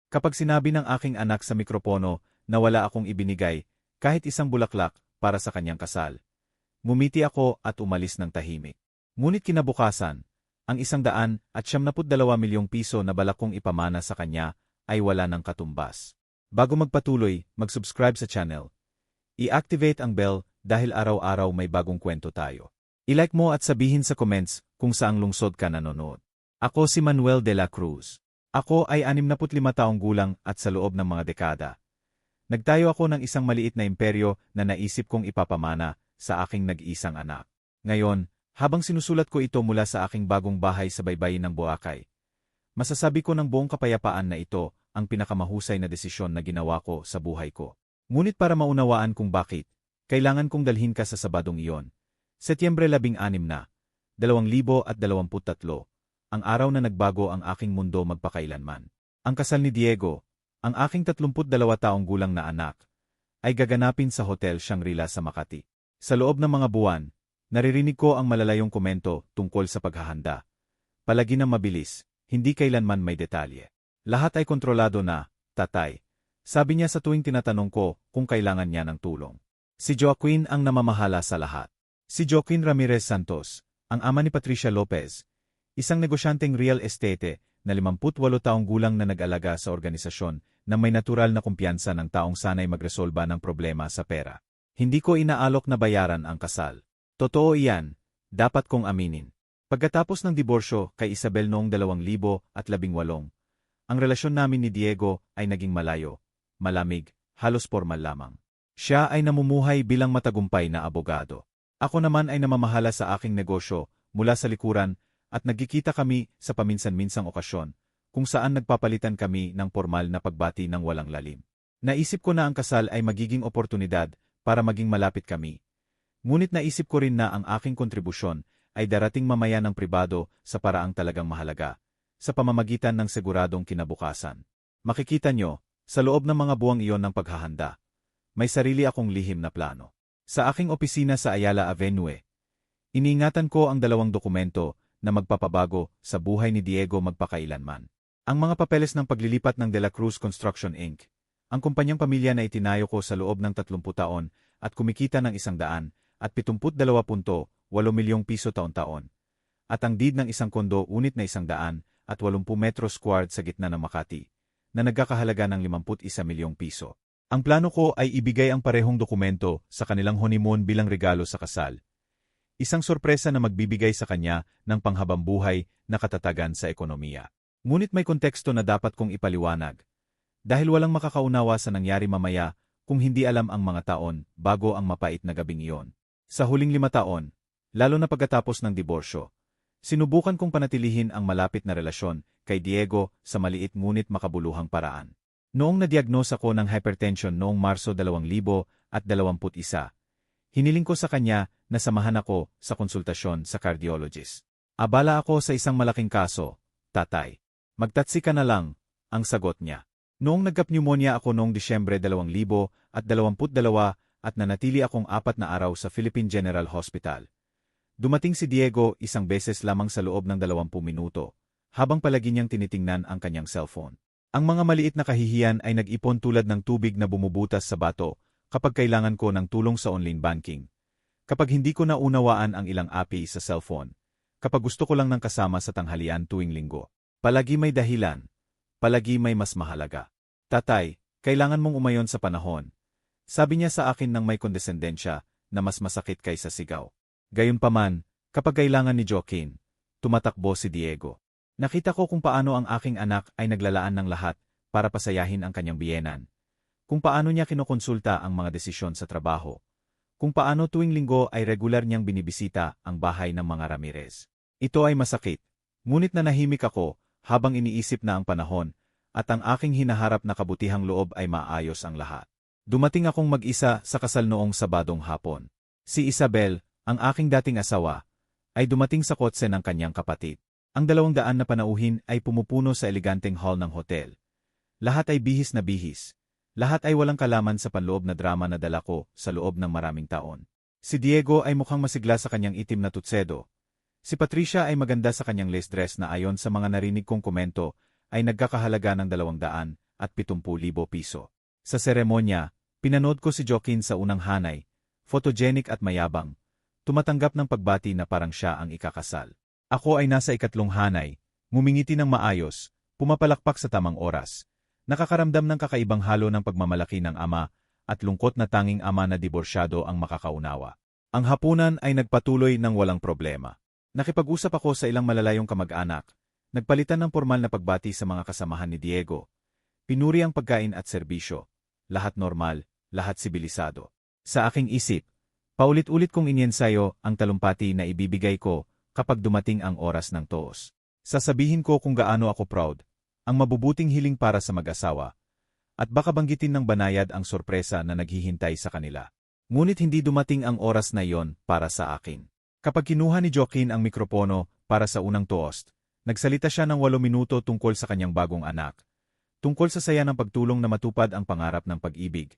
Kapag sinabi ng aking anak sa mikropono na wala akong ibinigay, kahit isang bulaklak, para sa kanyang kasal. Ngumiti ako at umalis ng tahimik. Ngunit kinabukasan, ang 172 milyong piso na balak kong ipamana sa kanya ay wala ng katumbas. Bago magpatuloy, mag-subscribe sa channel. I-activate ang bell dahil araw-araw may bagong kwento tayo. I-like mo at sabihin sa comments kung saang lungsod ka nanonood. Ako si Manuel de la Cruz. Ako ay 65 taong gulang at sa loob ng mga dekada. Nagtayo ako ng isang maliit na imperyo na naisip kong ipapamana sa aking nag-iisang anak. Ngayon, habang sinusulat ko ito mula sa aking bagong bahay sa baybayin ng Boracay, masasabi ko ng buong kapayapaan na ito ang pinakamahusay na desisyon na ginawa ko sa buhay ko. Ngunit para maunawaan kung bakit, kailangan kong dalhin ka sa Sabadong iyon. Setyembre 16 na, 2023, ang araw na nagbago ang aking mundo magpakailanman. Ang kasal ni Diego, ang aking 32 taong gulang na anak, ay gaganapin sa Hotel Shangri-La sa Makati. Sa loob ng mga buwan, naririnig ko ang malalayong komento tungkol sa paghahanda. Palagi na mabilis, hindi kailanman may detalye. Lahat ay kontrolado na, tatay. Sabi niya sa tuwing tinatanong ko kung kailangan niya ng tulong. Si Joaquin ang namamahala sa lahat. Si Joaquin Ramirez Santos, ang ama ni Patricia Lopez, isang negosyanteng real estate na 58 taong gulang na nag-alaga sa organisasyon na may natural na kumpiyansa ng taong sanay magresolba ng problema sa pera. Hindi ko inaalok na bayaran ang kasal. Totoo iyan, dapat kong aminin. Pagkatapos ng diborsyo kay Isabel noong 2018, ang relasyon namin ni Diego ay naging malayo, malamig, halos formal lamang. Siya ay namumuhay bilang matagumpay na abogado. Ako naman ay namamahala sa aking negosyo mula sa likuran at nagkikita kami sa paminsan-minsang okasyon kung saan nagpapalitan kami ng formal na pagbati ng walang lalim. Naisip ko na ang kasal ay magiging oportunidad para maging malapit kami. Ngunit naisip ko rin na ang aking kontribusyon ay darating mamaya ng pribado sa paraang talagang mahalaga, sa pamamagitan ng siguradong kinabukasan. Makikita nyo, sa loob ng mga buwang iyon ng paghahanda, may sarili akong lihim na plano. Sa aking opisina sa Ayala Avenue, iniingatan ko ang 2 dokumento na magpapabago sa buhay ni Diego magpakailanman. Ang mga papeles ng paglilipat ng De La Cruz Construction Inc., ang kumpanyang pamilya na itinayo ko sa loob ng 30 taon at kumikita ng 172.8 milyong piso taon-taon, at ang deed ng isang kondo unit na 180 metros squared sa gitna ng Makati, na nagkakahalaga ng 51 milyong piso. Ang plano ko ay ibigay ang parehong dokumento sa kanilang honeymoon bilang regalo sa kasal. Isang sorpresa na magbibigay sa kanya ng panghabambuhay na katatagan sa ekonomiya. Ngunit may konteksto na dapat kong ipaliwanag. Dahil walang makakaunawa sa nangyari mamaya kung hindi alam ang mga taon bago ang mapait na gabing iyon. Sa huling 5 taon, lalo na pagkatapos ng diborsyo, sinubukan kong panatilihin ang malapit na relasyon kay Diego sa maliit ngunit makabuluhang paraan. Noong na-diagnose ako ng hypertension noong Marso 2021, hiniling ko sa kanya na samahan ako sa konsultasyon sa cardiologist. Abala ako sa isang malaking kaso, tatay. Magtatsi ka na lang, ang sagot niya. Noong nagka-pneumonia ako noong Disyembre 2022 at nanatili akong 4 na araw sa Philippine General Hospital. Dumating si Diego isang beses lamang sa loob ng 20 minuto, habang palagi niyang tinitingnan ang kanyang cellphone. Ang mga maliit na kahihiyan ay nag-ipon tulad ng tubig na bumubutas sa bato kapag kailangan ko ng tulong sa online banking. Kapag hindi ko naunawaan ang ilang API sa cellphone. Kapag gusto ko lang ng kasama sa tanghalian tuwing linggo. Palagi may dahilan. Palagi may mas mahalaga. Tatay, kailangan mong umayon sa panahon. Sabi niya sa akin ng may kondesendensya na mas masakit kaysa sigaw. Gayunpaman, kapag kailangan ni Joaquin, tumatakbo si Diego. Nakita ko kung paano ang aking anak ay naglalaan ng lahat para pasayahin ang kanyang biyenan. Kung paano niya kinokonsulta ang mga desisyon sa trabaho. Kung paano tuwing linggo ay regular niyang binibisita ang bahay ng mga Ramirez. Ito ay masakit. Ngunit nanahimik ako habang iniisip na ang panahon at ang aking hinaharap na kabutihang loob ay maayos ang lahat. Dumating akong mag-isa sa kasal noong Sabadong hapon. Si Isabel, ang aking dating asawa, ay dumating sa kotse ng kanyang kapatid. Ang 200 na panauhin ay pumupuno sa eleganteng hall ng hotel. Lahat ay bihis na bihis. Lahat ay walang kalaman sa panloob na drama na dala ko sa loob ng maraming taon. Si Diego ay mukhang masigla sa kanyang itim na tutsedo. Si Patricia ay maganda sa kanyang lace dress na ayon sa mga narinig kong komento ay nagkakahalaga ng 200 at 70,000 piso. Sa seremonya, pinanood ko si Joaquin sa unang hanay, photogenic at mayabang, tumatanggap ng pagbati na parang siya ang ikakasal. Ako ay nasa ikatlong hanay, ngumingiti ng maayos, pumapalakpak sa tamang oras, nakakaramdam ng kakaibang halo ng pagmamalaki ng ama at lungkot na tanging ama na diborsyado ang makakaunawa. Ang hapunan ay nagpatuloy ng walang problema. Nakipag-usap ako sa ilang malalayong kamag-anak, nagpalitan ng formal na pagbati sa mga kasamahan ni Diego. Pinuri ang pagkain at serbisyo, lahat normal, lahat sibilisado. Sa aking isip, paulit-ulit kong inyensayo ang talumpati na ibibigay ko kapag dumating ang oras ng toos. Sasabihin ko kung gaano ako proud, ang mabubuting hiling para sa mag-asawa, at baka banggitin ng banayad ang sorpresa na naghihintay sa kanila. Ngunit hindi dumating ang oras na iyon para sa akin. Kapag kinuha ni Joaquin ang mikropono para sa unang toast, nagsalita siya ng 8 minuto tungkol sa kanyang bagong anak, tungkol sa saya ng pagtulong na matupad ang pangarap ng pag-ibig,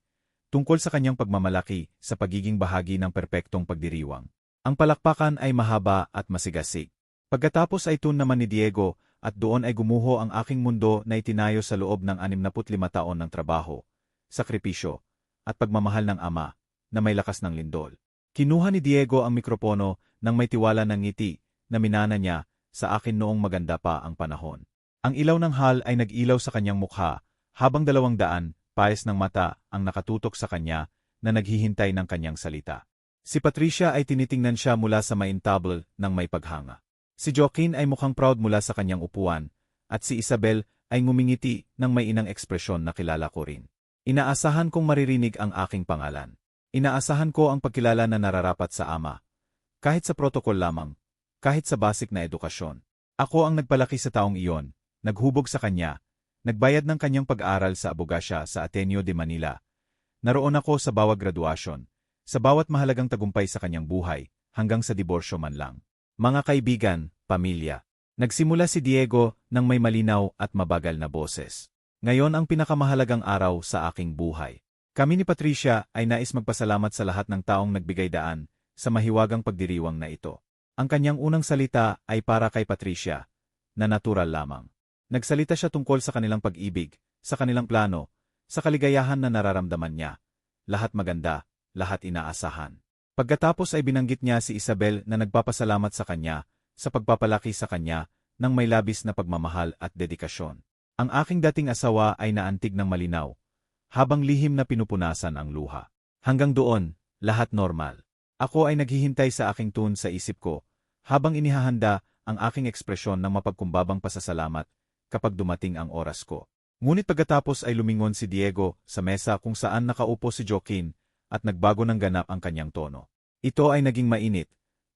tungkol sa kanyang pagmamalaki sa pagiging bahagi ng perpektong pagdiriwang. Ang palakpakan ay mahaba at masigasig. Pagkatapos ay tune naman ni Diego at doon ay gumuho ang aking mundo na itinayo sa loob ng 65 taon ng trabaho, sakripisyo, at pagmamahal ng ama na may lakas ng lindol. Kinuha ni Diego ang mikropono nang may tiwala ng ngiti na minana niya sa akin noong maganda pa ang panahon. Ang ilaw ng hall ay nag-ilaw sa kanyang mukha habang 200 pares ng mata ang nakatutok sa kanya na naghihintay ng kanyang salita. Si Patricia ay tinitingnan siya mula sa maintabl ng may paghanga. Si Joaquin ay mukhang proud mula sa kanyang upuan at si Isabel ay ngumingiti ng may inang ekspresyon na kilala ko rin. Inaasahan kong maririnig ang aking pangalan. Inaasahan ko ang pagkilala na nararapat sa ama. Kahit sa protokol lamang, kahit sa basic na edukasyon. Ako ang nagpalaki sa taong iyon, naghubog sa kanya, nagbayad ng kanyang pag-aral sa abogasya sa Ateneo de Manila. Naroon ako sa bawat graduasyon, sa bawat mahalagang tagumpay sa kanyang buhay, hanggang sa diborsyo man lang. Mga kaibigan, pamilya. Nagsimula si Diego ng may malinaw at mabagal na boses. Ngayon ang pinakamahalagang araw sa aking buhay. Kami ni Patricia ay nais magpasalamat sa lahat ng taong nagbigay daan sa mahiwagang pagdiriwang na ito. Ang kanyang unang salita ay para kay Patricia, na natural lamang. Nagsalita siya tungkol sa kanilang pag-ibig, sa kanilang plano, sa kaligayahan na nararamdaman niya. Lahat maganda, lahat inaasahan. Pagkatapos ay binanggit niya si Isabel na nagpapasalamat sa kanya, sa pagpapalaki sa kanya, ng may labis na pagmamahal at dedikasyon. Ang aking dating asawa ay naantig ng malinaw, habang lihim na pinupunasan ang luha. Hanggang doon, lahat normal. Ako ay naghihintay sa aking tune sa isip ko, habang inihahanda ang aking ekspresyon ng mapagkumbabang pasasalamat kapag dumating ang oras ko. Ngunit pagkatapos ay lumingon si Diego sa mesa kung saan nakaupo si Joaquin at nagbago ng ganap ang kanyang tono. Ito ay naging mainit,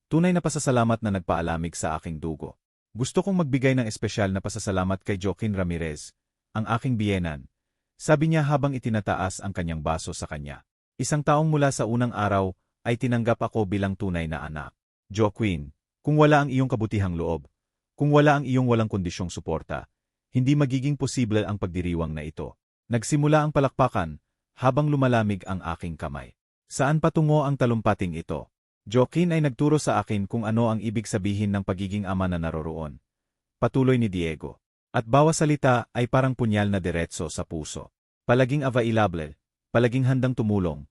tunay na pasasalamat na nagpaalamig sa aking dugo. Gusto kong magbigay ng espesyal na pasasalamat kay Joaquin Ramirez, ang aking biyenan. Sabi niya habang itinataas ang kanyang baso sa kanya. Isang taong mula sa unang araw ay tinanggap ako bilang tunay na anak. Joaquin, kung wala ang iyong kabutihang loob, kung wala ang iyong walang kondisyong suporta, hindi magiging posible ang pagdiriwang na ito. Nagsimula ang palakpakan habang lumalamig ang aking kamay. Saan patungo ang talumpating ito? Joaquin ay nagturo sa akin kung ano ang ibig sabihin ng pagiging ama na naroroon. Patuloy ni Diego. At bawat salita ay parang punyal na diretso sa puso. Palaging available, palaging handang tumulong,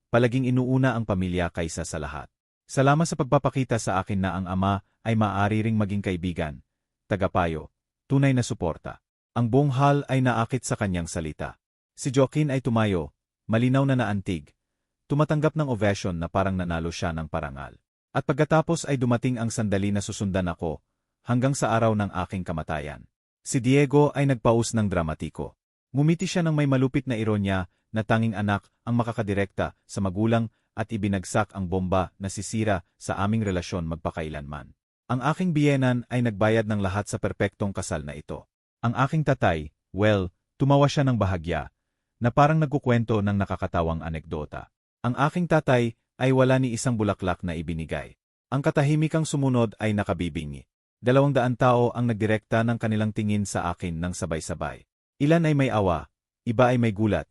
palaging inuuna ang pamilya kaysa sa lahat. Salamat sa pagpapakita sa akin na ang ama ay maaari ring maging kaibigan, tagapayo, tunay na suporta. Ang buong hall ay naakit sa kanyang salita. Si Joaquin ay tumayo, malinaw na naantig, tumatanggap ng ovation na parang nanalo siya ng parangal. At pagkatapos ay dumating ang sandali na susundan ako, hanggang sa araw ng aking kamatayan. Si Diego ay nagpaus ng dramatiko. Ngumiti siya ng may malupit na ironya na tanging anak ang makakadirekta sa magulang at ibinagsak ang bomba na sisira sa aming relasyon magpakailanman. Ang aking biyenan ay nagbayad ng lahat sa perpektong kasal na ito. Ang aking tatay, well, tumawa siya ng bahagya, na parang nagkukwento ng nakakatawang anekdota. Ang aking tatay ay wala ni isang bulaklak na ibinigay. Ang katahimikang sumunod ay nakabibingi. 200 tao ang nagdirekta ng kanilang tingin sa akin ng sabay-sabay. Ilan ay may awa, iba ay may gulat,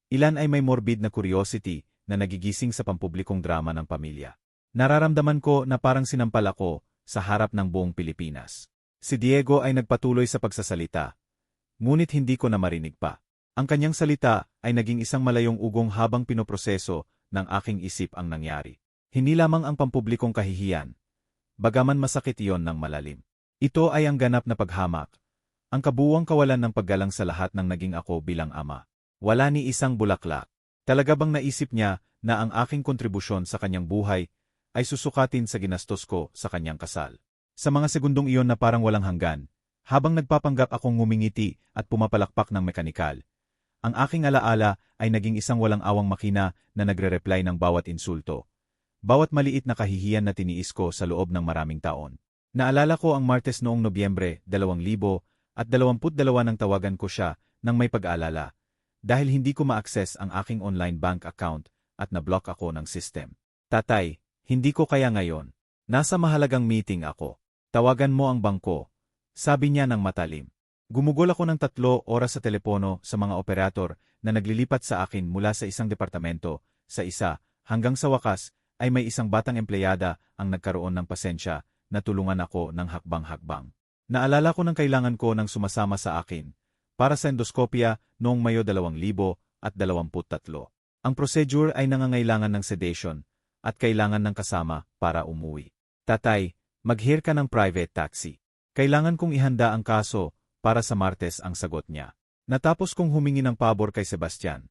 ilan ay may morbid na curiosity na nagigising sa pampublikong drama ng pamilya. Nararamdaman ko na parang sinampal ako sa harap ng buong Pilipinas. Si Diego ay nagpatuloy sa pagsasalita, ngunit hindi ko na marinig pa. Ang kanyang salita ay naging isang malayong ugong habang pinoproseso ng aking isip ang nangyari. Hindi lamang ang pampublikong kahihiyan, bagaman masakit iyon ng malalim. Ito ay ang ganap na paghamak, ang kabuuang kawalan ng paggalang sa lahat ng naging ako bilang ama. Wala ni isang bulaklak. Talaga bang naisip niya na ang aking kontribusyon sa kanyang buhay ay susukatin sa ginastos ko sa kanyang kasal? Sa mga segundong iyon na parang walang hanggan, habang nagpapanggap akong ngumingiti at pumapalakpak ng mekanikal, ang aking alaala ay naging isang walang awang makina na nagre-reply ng bawat insulto. Bawat maliit na kahihiyan na tiniis ko sa loob ng maraming taon. Naalala ko ang Martes noong Nobyembre 2022 nang tawagan ko siya nang may pag-aalala. Dahil hindi ko ma-access ang aking online bank account at na-block ako ng system. Tatay, hindi ko kaya ngayon. Nasa mahalagang meeting ako. Tawagan mo ang bangko. Sabi niya ng matalim. Gumugol ako ng 3 oras sa telepono sa mga operator na naglilipat sa akin mula sa isang departamento sa isa, hanggang sa wakas ay may isang batang empleyada ang nagkaroon ng pasensya na tulungan ako ng hakbang-hakbang. Naalala ko ng kailangan ko ng sumasama sa akin para sa endoskopya noong Mayo 2023. Ang procedure ay nangangailangan ng sedation at kailangan ng kasama para umuwi. Tatay, mag-hire ka ng private taxi. Kailangan kong ihanda ang kaso para sa Martes, ang sagot niya. Natapos kong humingi ng pabor kay Sebastian,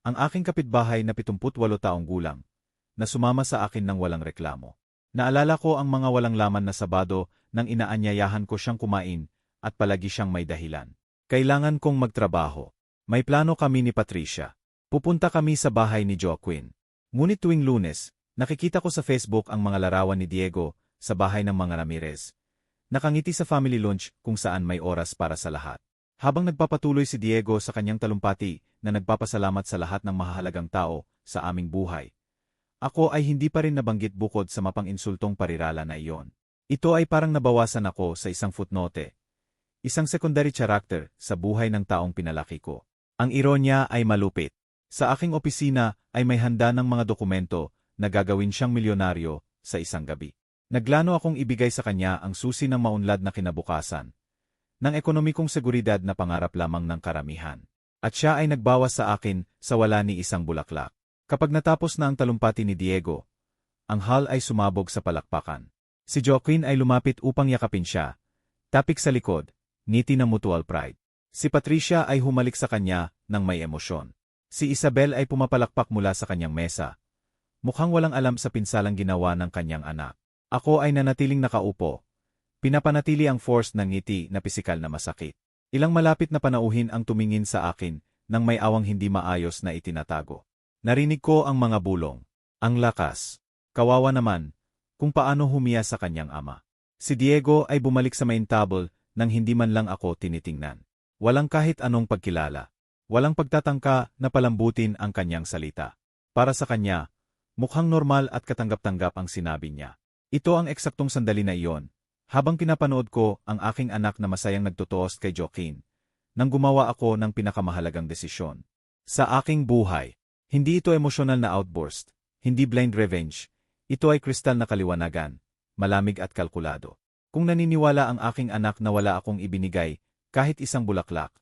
ang aking kapitbahay na 78 taong gulang, na sumama sa akin ng walang reklamo. Naalala ko ang mga walang laman na Sabado nang inaanyayahan ko siyang kumain at palagi siyang may dahilan. Kailangan kong magtrabaho. May plano kami ni Patricia. Pupunta kami sa bahay ni Joaquin. Ngunit tuwing Lunes, nakikita ko sa Facebook ang mga larawan ni Diego sa bahay ng mga Ramirez. Nakangiti sa family lunch kung saan may oras para sa lahat. Habang nagpapatuloy si Diego sa kanyang talumpati na nagpapasalamat sa lahat ng mahahalagang tao sa aming buhay, ako ay hindi pa rin nabanggit bukod sa mapang-insultong parirala na iyon. Ito ay parang nabawasan ako sa isang footnote, isang secondary character sa buhay ng taong pinalaki ko. Ang ironya ay malupit. Sa aking opisina ay may handa ng mga dokumento na gagawin siyang milyonaryo sa isang gabi. Naglano akong ibigay sa kanya ang susi ng maunlad na kinabukasan, ng ekonomikong seguridad na pangarap lamang ng karamihan. At siya ay nagbawas sa akin sa wala ni isang bulaklak. Kapag natapos na ang talumpati ni Diego, ang hall ay sumabog sa palakpakan. Si Joaquin ay lumapit upang yakapin siya. Tapik sa likod, ngiti ng mutual pride. Si Patricia ay humalik sa kanya ng may emosyon. Si Isabel ay pumapalakpak mula sa kanyang mesa. Mukhang walang alam sa pinsalang ginawa ng kanyang anak. Ako ay nanatiling nakaupo. Pinapanatili ang force ng ngiti na pisikal na masakit. Ilang malapit na panauhin ang tumingin sa akin nang may awang hindi maayos na itinatago. Narinig ko ang mga bulong. Ang lakas. Kawawa naman, kung paano humiya sa kanyang ama. Si Diego ay bumalik sa main table nang hindi man lang ako tinitingnan. Walang kahit anong pagkilala. Walang pagtatangka na palambutin ang kanyang salita. Para sa kanya, mukhang normal at katanggap-tanggap ang sinabi niya. Ito ang eksaktong sandali na iyon, habang pinapanood ko ang aking anak na masayang nagtutuos kay Joaquin, nang gumawa ako ng pinakamahalagang desisyon. Sa aking buhay, hindi ito emosyonal na outburst, hindi blind revenge, ito ay kristal na kaliwanagan, malamig at kalkulado. Kung naniniwala ang aking anak na wala akong ibinigay, kahit isang bulaklak,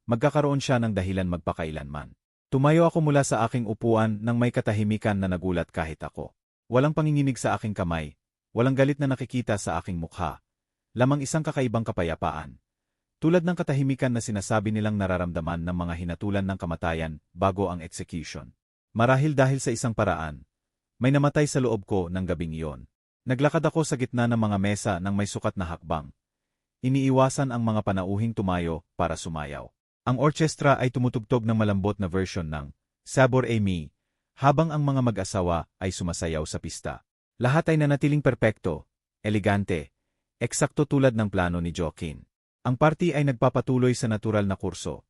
magkakaroon siya ng dahilan magpakailanman. Tumayo ako mula sa aking upuan nang may katahimikan na nagulat kahit ako. Walang panginginig sa aking kamay. Walang galit na nakikita sa aking mukha. Lamang isang kakaibang kapayapaan. Tulad ng katahimikan na sinasabi nilang nararamdaman ng mga hinatulan ng kamatayan bago ang execution. Marahil dahil sa isang paraan, may namatay sa loob ko ng gabing iyon. Naglakad ako sa gitna ng mga mesa ng may sukat na hakbang. Iniiwasan ang mga panauhing tumayo para sumayaw. Ang orkestra ay tumutugtog ng malambot na version ng Sabor a Mi, habang ang mga mag-asawa ay sumasayaw sa pista. Lahat ay nanatiling perpekto, elegante, eksakto tulad ng plano ni Joaquin. Ang party ay nagpapatuloy sa natural na kurso.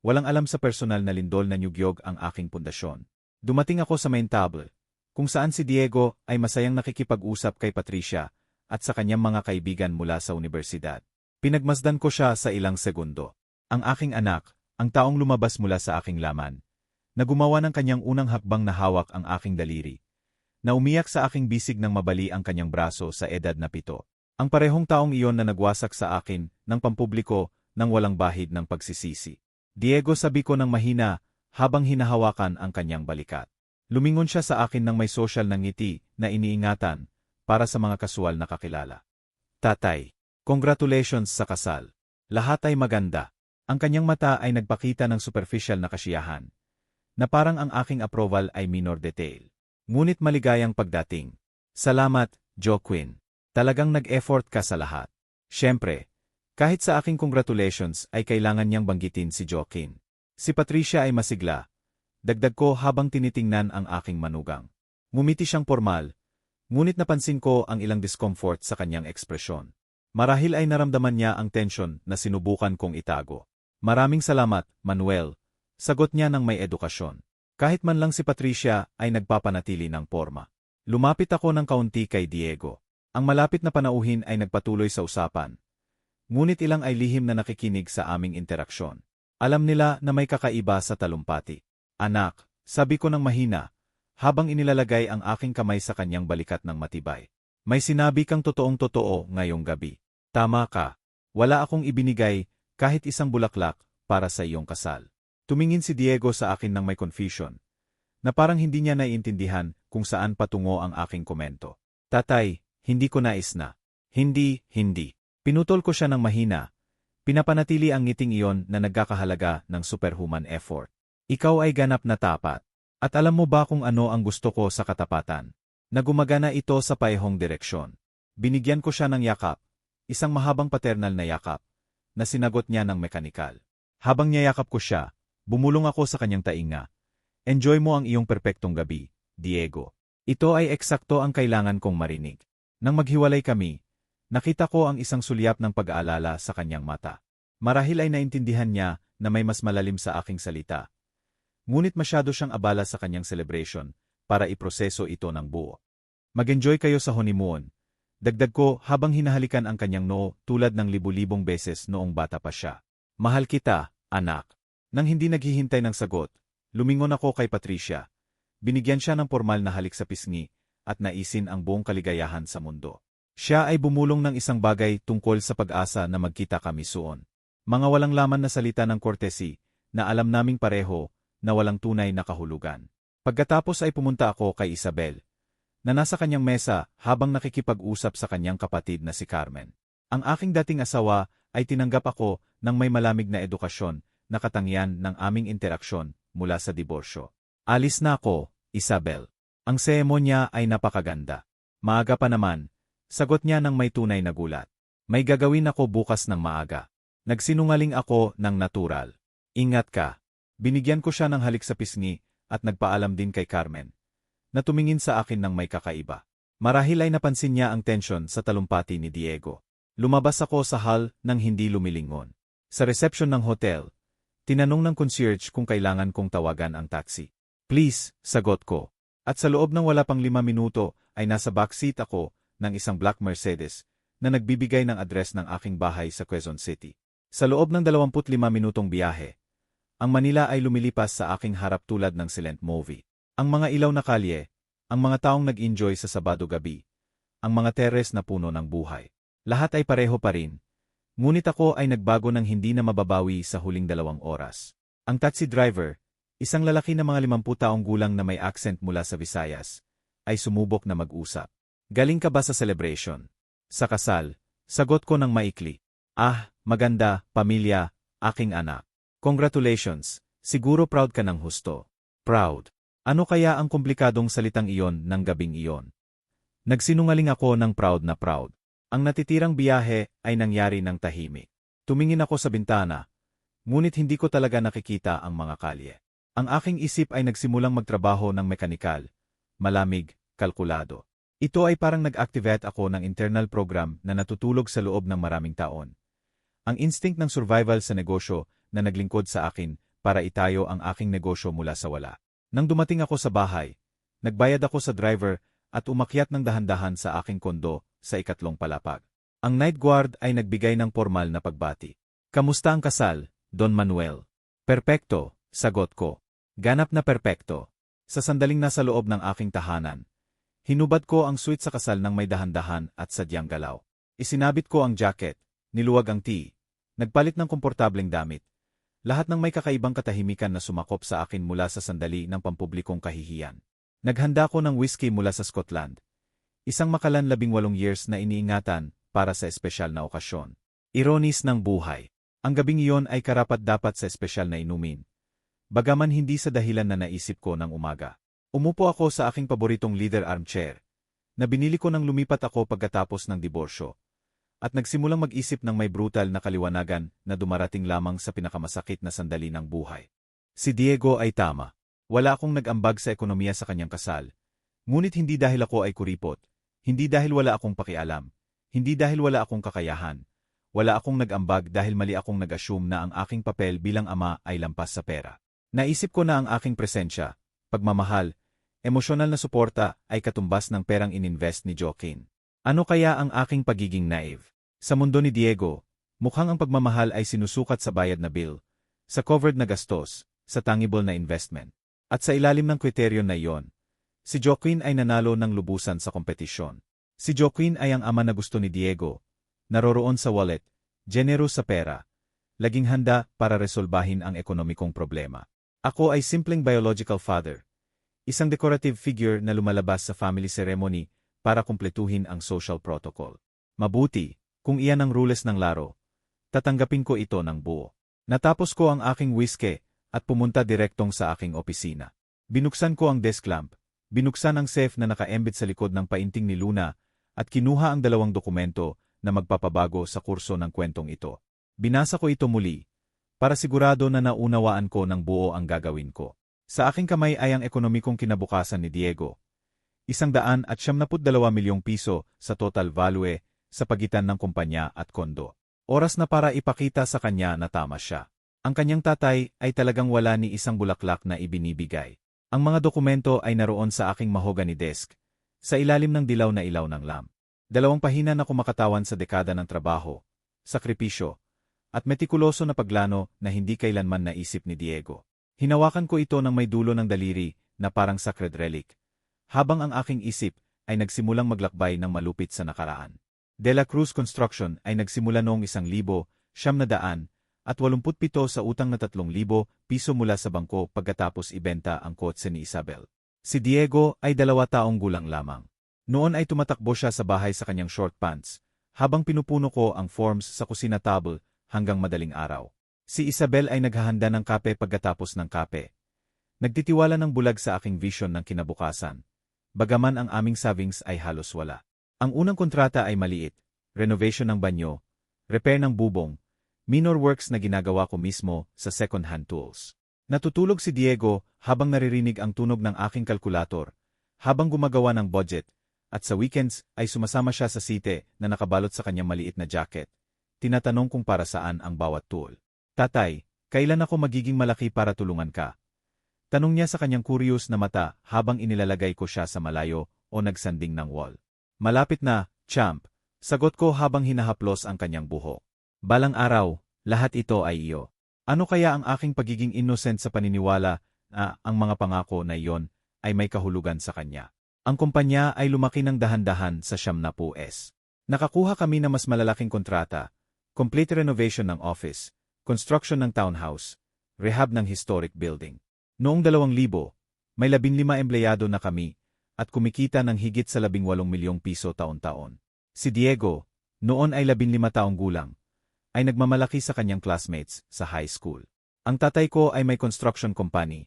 Walang alam sa personal na lindol na nyugyog ang aking pundasyon. Dumating ako sa main table, kung saan si Diego ay masayang nakikipag-usap kay Patricia at sa kanyang mga kaibigan mula sa universidad. Pinagmasdan ko siya sa ilang segundo. Ang aking anak, ang taong lumabas mula sa aking laman, na gumawa ng kanyang unang hakbang na hawak ang aking daliri, na umiyak sa aking bisig ng mabali ang kanyang braso sa edad na 7. Ang parehong taong iyon na nagwasak sa akin ng pampubliko nang walang bahid ng pagsisisi. Diego, sabi ko ng mahina, habang hinahawakan ang kanyang balikat. Lumingon siya sa akin ng may social na ngiti na iniingatan para sa mga kasual na kakilala. Tatay, congratulations sa kasal. Lahat ay maganda. Ang kanyang mata ay nagpakita ng superficial na kasiyahan, na parang ang aking approval ay minor detail. Ngunit maligayang pagdating. Salamat, Joaquin. Talagang nag-effort ka sa lahat. Siyempre, kahit sa aking congratulations ay kailangan niyang banggitin si Joaquin. Si Patricia ay masigla. Dagdag ko habang tinitingnan ang aking manugang. Ngumiti siyang formal, ngunit napansin ko ang ilang discomfort sa kanyang ekspresyon. Marahil ay naramdaman niya ang tensyon na sinubukan kong itago. Maraming salamat, Manuel. Sagot niya ng may edukasyon. Kahit man lang si Patricia ay nagpapanatili ng porma. Lumapit ako ng kaunti kay Diego. Ang malapit na panauhin ay nagpatuloy sa usapan. Ngunit ilang ay lihim na nakikinig sa aming interaksyon. Alam nila na may kakaiba sa talumpati. Anak, sabi ko ng mahina, habang inilalagay ang aking kamay sa kanyang balikat ng matibay. May sinabi kang totoong-totoo ngayong gabi. Tama ka. Wala akong ibinigay kahit isang bulaklak para sa iyong kasal. Tumingin si Diego sa akin ng may confusion, na parang hindi niya naiintindihan kung saan patungo ang aking komento. Tatay, hindi ko nais na. Hindi. Pinutol ko siya ng mahina. Pinapanatili ang ngiting iyon na nagkakahalaga ng superhuman effort. Ikaw ay ganap na tapat. At alam mo ba kung ano ang gusto ko sa katapatan? Na gumagana ito sa paehong direksyon. Binigyan ko siya ng yakap, isang mahabang paternal na yakap, na sinagot niya ng mekanikal. Habang niyayakap ko siya, bumulong ako sa kanyang tainga. Enjoy mo ang iyong perpektong gabi, Diego. Ito ay eksakto ang kailangan kong marinig. Nang maghiwalay kami, nakita ko ang isang sulyap ng pag-aalala sa kanyang mata. Marahil ay naintindihan niya na may mas malalim sa aking salita. Ngunit masyado siyang abala sa kanyang celebration para iproseso ito ng buo. Mag-enjoy kayo sa honeymoon. Dagdag ko habang hinahalikan ang kanyang noo tulad ng libu-libong beses noong bata pa siya. Mahal kita, anak. Nang hindi naghihintay ng sagot, lumingon ako kay Patricia. Binigyan siya ng formal na halik sa pisngi at naisin ang buong kaligayahan sa mundo. Siya ay bumulong ng isang bagay tungkol sa pag-asa na magkita kami soon. Mga walang laman na salita ng courtesy na alam naming pareho na walang tunay na kahulugan. Pagkatapos ay pumunta ako kay Isabel, na nasa kanyang mesa habang nakikipag-usap sa kanyang kapatid na si Carmen. Ang aking dating asawa ay tinanggap ako ng may malamig na edukasyon na katangian ng aming interaksyon mula sa diborsyo. Alis na ako, Isabel. Ang seremonya ay napakaganda. Maaga pa naman, sagot niya ng may tunay na gulat. May gagawin ako bukas ng maaga. Nagsinungaling ako ng natural. Ingat ka. Binigyan ko siya ng halik sa pisngi at nagpaalam din kay Carmen, na tumingin sa akin ng may kakaiba. Marahil ay napansin niya ang tensyon sa talumpati ni Diego. Lumabas ako sa hall nang hindi lumilingon. Sa reception ng hotel, tinanong ng concierge kung kailangan kong tawagan ang taxi. Please, sagot ko. At sa loob ng wala pang 5 minuto ay nasa backseat ako ng isang black Mercedes na nagbibigay ng address ng aking bahay sa Quezon City. Sa loob ng 25 minutong biyahe, ang Manila ay lumilipas sa aking harap tulad ng silent movie. Ang mga ilaw na kalye, ang mga taong nag-enjoy sa Sabado gabi, ang mga teres na puno ng buhay. Lahat ay pareho pa rin. Ngunit ako ay nagbago ng hindi na mababawi sa huling 2 oras. Ang taxi driver, isang lalaki na mga 50 taong gulang na may accent mula sa Visayas, ay sumubok na mag-usap. Galing ka ba sa celebration? Sa kasal, sagot ko ng maikli. Ah, maganda, pamilya, aking anak. Congratulations, siguro proud ka ng husto. Proud. Ano kaya ang komplikadong salitang iyon ng gabing iyon? Nagsinungaling ako ng proud na proud. Ang natitirang biyahe ay nangyari ng tahimik. Tumingin ako sa bintana, ngunit hindi ko talaga nakikita ang mga kalye. Ang aking isip ay nagsimulang magtrabaho ng mekanikal, malamig, kalkulado. Ito ay parang nag-activate ako ng internal program na natutulog sa loob ng maraming taon. Ang instinct ng survival sa negosyo na naglingkod sa akin para itayo ang aking negosyo mula sa wala. Nang dumating ako sa bahay, nagbayad ako sa driver at umakyat ng dahan-dahan sa aking kondo sa 2 palapag. Ang night guard ay nagbigay ng formal na pagbati. Kamusta ang kasal, Don Manuel? Perpekto, sagot ko. Ganap na perpekto. Sa sandaling nasa loob ng aking tahanan, hinubad ko ang suite sa kasal ng may dahan-dahan at sadyang galaw. Isinabit ko ang jacket, niluwag ang tee, nagpalit ng komportableng damit, Lahat ng may kakaibang katahimikan na sumakop sa akin mula sa sandali ng pampublikong kahihiyan. Naghanda ko ng whiskey mula sa Scotland. Isang makalan 18 years na iniingatan para sa espesyal na okasyon. Ironis ng buhay. Ang gabing iyon ay karapat-dapat sa espesyal na inumin. Bagaman hindi sa dahilan na naisip ko ng umaga. Umupo ako sa aking paboritong leather armchair, na binili ko nang lumipat ako pagkatapos ng diborsyo. At nagsimulang mag-isip ng may brutal na kaliwanagan na dumarating lamang sa pinakamasakit na sandali ng buhay. Si Diego ay tama. Wala akong nag-ambag sa ekonomiya sa kanyang kasal. Ngunit hindi dahil ako ay kuripot. Hindi dahil wala akong pakialam. Hindi dahil wala akong kakayahan. Wala akong nag-ambag dahil mali akong nag-assume na ang aking papel bilang ama ay lampas sa pera. Naisip ko na ang aking presensya, pagmamahal, emosyonal na suporta ay katumbas ng perang ininvest ni Joaquin. Ano kaya ang aking pagiging naive? Sa mundo ni Diego, mukhang ang pagmamahal ay sinusukat sa bayad na bill, sa covered na gastos, sa tangible na investment. At sa ilalim ng kriteryo na iyon, si Joaquin ay nanalo ng lubusan sa kompetisyon. Si Joaquin ay ang ama na gusto ni Diego, naroroon sa wallet, generous sa pera, laging handa para resolbahin ang ekonomikong problema. Ako ay simpleng biological father, isang decorative figure na lumalabas sa family ceremony para kumpletuhin ang social protocol. Mabuti, kung iyan ang rules ng laro, tatanggapin ko ito ng buo. Natapos ko ang aking whiskey at pumunta direktong sa aking opisina. Binuksan ko ang desk lamp, binuksan ang safe na naka-embed sa likod ng painting ni Luna at kinuha ang 2 dokumento na magpapabago sa kurso ng kwentong ito. Binasa ko ito muli, para sigurado na naunawaan ko ng buo ang gagawin ko. Sa aking kamay ay ang ekonomikong kinabukasan ni Diego. 172 milyong piso sa total value sa pagitan ng kumpanya at kondo. Oras na para ipakita sa kanya na tama siya. Ang kanyang tatay ay talagang wala ni isang bulaklak na ibinibigay. Ang mga dokumento ay naroon sa aking mahogany desk, sa ilalim ng dilaw na ilaw ng lamp. 2 pahina na kumakatawan sa dekada ng trabaho, sakripisyo, at metikuloso na paglano na hindi kailanman naisip ni Diego. Hinawakan ko ito ng may dulo ng daliri na parang sacred relic, habang ang aking isip ay nagsimulang maglakbay ng malupit sa nakaraan. De La Cruz Construction ay nagsimula noong 1,987 sa utang na 3,000 piso mula sa bangko pagkatapos ibenta ang kotse ni Isabel. Si Diego ay 2 taong gulang lamang. Noon ay tumatakbo siya sa bahay sa kanyang short pants, habang pinupuno ko ang forms sa kusina table hanggang madaling araw. Si Isabel ay naghahanda ng kape pagkatapos ng kape. Nagtitiwala ng bulag sa aking vision ng kinabukasan. Bagaman ang aming savings ay halos wala. Ang unang kontrata ay maliit, renovation ng banyo, repair ng bubong, minor works na ginagawa ko mismo sa second-hand tools. Natutulog si Diego habang naririnig ang tunog ng aking kalkulator, habang gumagawa ng budget, at sa weekends ay sumasama siya sa site na nakabalot sa kanyang maliit na jacket. Tinatanong kung para saan ang bawat tool. Tatay, kailan ako magiging malaki para tulungan ka? Tanong niya sa kanyang curious na mata habang inilalagay ko siya sa malayo o nagsanding ng wall. Malapit na, champ, sagot ko habang hinahaplos ang kanyang buhok. Balang araw, lahat ito ay iyo. Ano kaya ang aking pagiging innocent sa paniniwala na ang mga pangako na iyon ay may kahulugan sa kanya? Ang kumpanya ay lumaki ng dahan-dahan sa 70S. Nakakuha kami ng mas malalaking kontrata, complete renovation ng office, construction ng townhouse, rehab ng historic building. Noong 2000, may 15 empleyado na kami, at kumikita ng higit sa 18 milyong piso taon-taon. Si Diego, noon ay 15 taong gulang, ay nagmamalaki sa kanyang classmates sa high school. Ang tatay ko ay may construction company,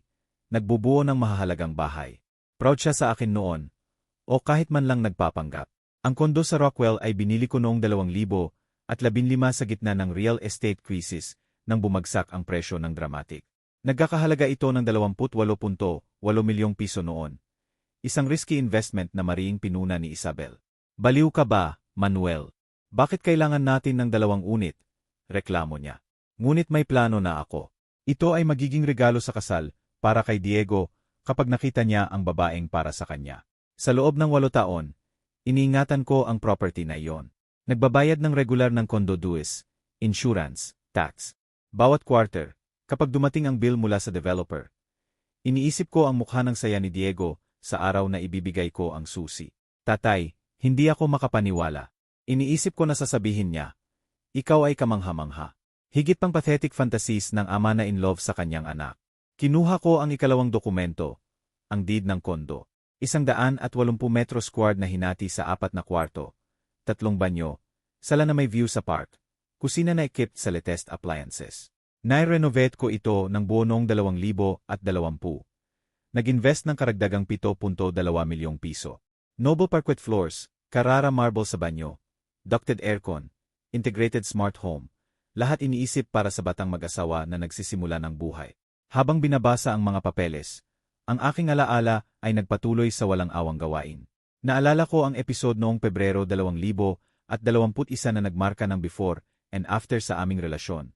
nagbubuo ng mahahalagang bahay. Proud siya sa akin noon, o kahit man lang nagpapanggap. Ang kondo sa Rockwell ay binili ko noong 2015 sa gitna ng real estate crisis nang bumagsak ang presyo ng dramatic. Nagkakahalaga ito ng 28.8 milyong piso noon. Isang risky investment na mariing pinuna ni Isabel. Baliw ka ba, Manuel? Bakit kailangan natin ng 2 unit? Reklamo niya. Ngunit may plano na ako. Ito ay magiging regalo sa kasal para kay Diego kapag nakita niya ang babaeng para sa kanya. Sa loob ng 8 taon, iniingatan ko ang property na iyon. Nagbabayad ng regular ng condo dues, insurance, tax. Bawat quarter, kapag dumating ang bill mula sa developer, iniisip ko ang mukha ng saya ni Diego sa araw na ibibigay ko ang susi. Tatay, hindi ako makapaniwala. Iniisip ko na sasabihin niya, ikaw ay kamangha-mangha. Higit pang pathetic fantasies ng ama na in love sa kanyang anak. Kinuha ko ang ikalawang dokumento, ang deed ng kondo. 180 metro squared na hinati sa 4 na kwarto, 3 banyo, sala na may view sa park, kusina na equipped sa latest appliances. Nai-renovate ko ito ng buo noong 2020. Nag-invest ng karagdagang 7.2 milyong piso. Noble parquet floors, Carrara marble sa banyo, ducted aircon, integrated smart home, lahat iniisip para sa batang mag-asawa na nagsisimula ng buhay. Habang binabasa ang mga papeles, ang aking alaala ay nagpatuloy sa walang awang gawain. Naalala ko ang episode noong Pebrero 2021 na nagmarka ng before and after sa aming relasyon.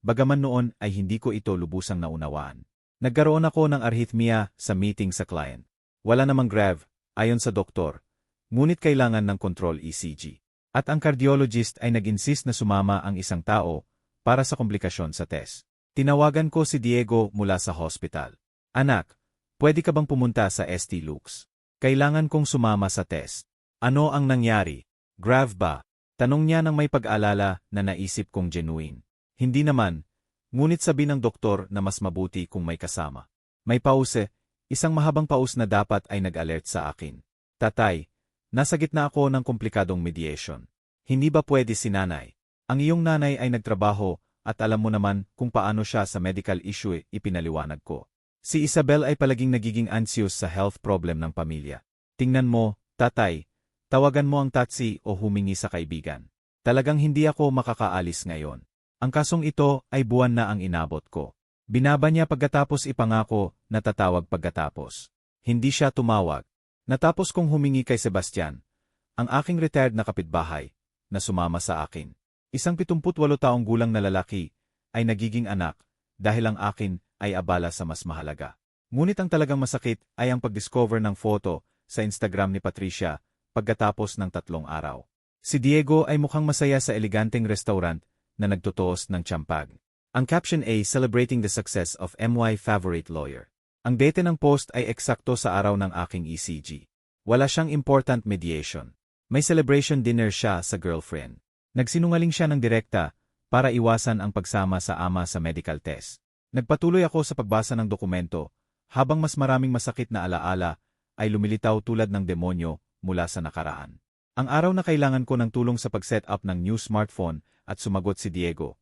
Bagaman noon ay hindi ko ito lubusang naunawaan. Nagkaroon ako ng arrhythmia sa meeting sa client. Wala namang grave, ayon sa doktor, ngunit kailangan ng control ECG. At ang cardiologist ay nag-insist na sumama ang isang tao para sa komplikasyon sa test. Tinawagan ko si Diego mula sa hospital. Anak, pwede ka bang pumunta sa ST Lux? Kailangan kong sumama sa test. Ano ang nangyari? Grave ba? Tanong niya nang may pag-alala na naisip kong genuine. Hindi naman, ngunit sabi ng doktor na mas mabuti kung may kasama. May pause, isang mahabang pause na dapat ay nag-alert sa akin. Tatay, nasa gitna ako ng komplikadong mediation. Hindi ba pwede si nanay? Ang iyong nanay ay nagtrabaho at alam mo naman kung paano siya sa medical issue, ipinaliwanag ko. Si Isabel ay palaging nagiging anxious sa health problem ng pamilya. Tingnan mo, tatay, tawagan mo ang taxi o humingi sa kaibigan. Talagang hindi ako makakaalis ngayon. Ang kasong ito ay buwan na ang inabot ko. Binaba niya pagkatapos ipangako na tatawag pagkatapos. Hindi siya tumawag. Natapos kong humingi kay Sebastian, ang aking retired na kapitbahay, na sumama sa akin. Isang 78 taong gulang na lalaki ay nagiging anak dahil ang akin ay abala sa mas mahalaga. Ngunit ang talagang masakit ay ang pag-discover ng photo sa Instagram ni Patricia pagkatapos ng 3 araw. Si Diego ay mukhang masaya sa eleganteng restaurant na nagtutuos ng champag. Ang caption ay celebrating the success of MY favorite lawyer. Ang date ng post ay eksakto sa araw ng aking ECG. Wala siyang important mediation. May celebration dinner siya sa girlfriend. Nagsinungaling siya ng direkta para iwasan ang pagsama sa ama sa medical test. Nagpatuloy ako sa pagbasa ng dokumento habang mas maraming masakit na alaala ay lumilitaw tulad ng demonyo mula sa nakaraan. Ang araw na kailangan ko ng tulong sa pag-set up ng new smartphone at sumagot si Diego.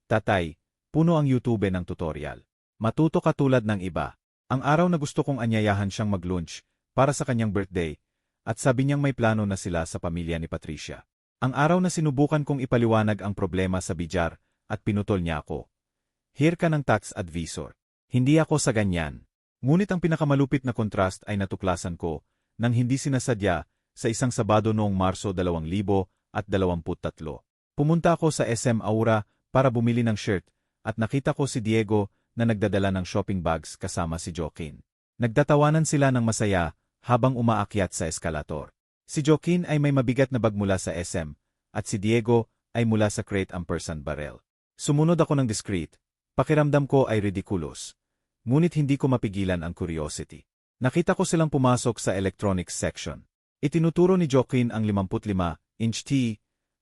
Tatay, puno ang YouTube ng tutorial. Matuto ka tulad ng iba. Ang araw na gusto kong anyayahan siyang mag-lunch para sa kanyang birthday at sabi niyang may plano na sila sa pamilya ni Patricia. Ang araw na sinubukan kong ipaliwanag ang problema sa bidyar at pinutol niya ako. Hear ka ng tax advisor. Hindi ako sa ganyan. Ngunit ang pinakamalupit na kontrast ay natuklasan ko nang hindi sinasadya sa isang Sabado noong Marso 2023. Pumunta ako sa SM Aura para bumili ng shirt at nakita ko si Diego na nagdadala ng shopping bags kasama si Joaquin. Nagtatawanan sila ng masaya habang umaakyat sa eskalator. Si Joaquin ay may mabigat na bag mula sa SM at si Diego ay mula sa Crate Ampersand Barrel. Sumunod ako ng discreet. Pakiramdam ko ay ridiculous. Ngunit hindi ko mapigilan ang curiosity. Nakita ko silang pumasok sa electronics section. Itinuturo ni Joaquin ang 55-inch TV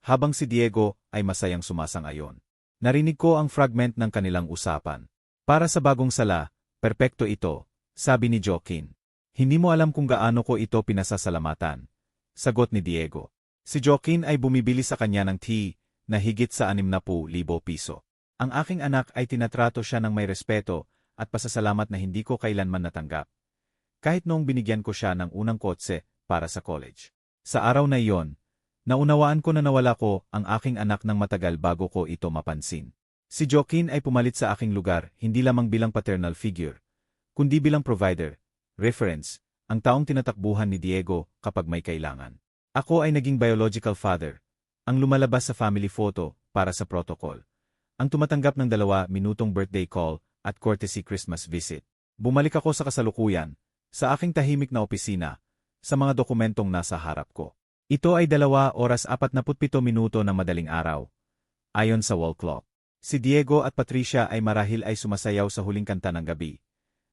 habang si Diego ay masayang sumasang-ayon. Narinig ko ang fragment ng kanilang usapan. Para sa bagong sala, perpekto ito, sabi ni Joaquin. Hindi mo alam kung gaano ko ito pinasasalamatan. Sagot ni Diego. Si Joaquin ay bumibili sa kanya ng tea na higit sa 60,000 piso. Ang aking anak ay tinatrato siya ng may respeto at pasasalamat na hindi ko kailanman natanggap. Kahit noong binigyan ko siya ng unang kotse para sa college. Sa araw na iyon, naunawaan ko na nawala ko ang aking anak ng matagal bago ko ito mapansin. Si Joaquin ay pumalit sa aking lugar hindi lamang bilang paternal figure, kundi bilang provider, reference, ang taong tinatakbuhan ni Diego kapag may kailangan. Ako ay naging biological father, ang lumalabas sa family photo para sa protocol, ang tumatanggap ng 2-minutong birthday call at courtesy Christmas visit. Bumalik ako sa kasalukuyan, sa aking tahimik na opisina, sa mga dokumentong nasa harap ko. Ito ay 2 oras 47 minuto ng madaling araw. Ayon sa wall clock, si Diego at Patricia ay marahil ay sumasayaw sa huling kanta ng gabi.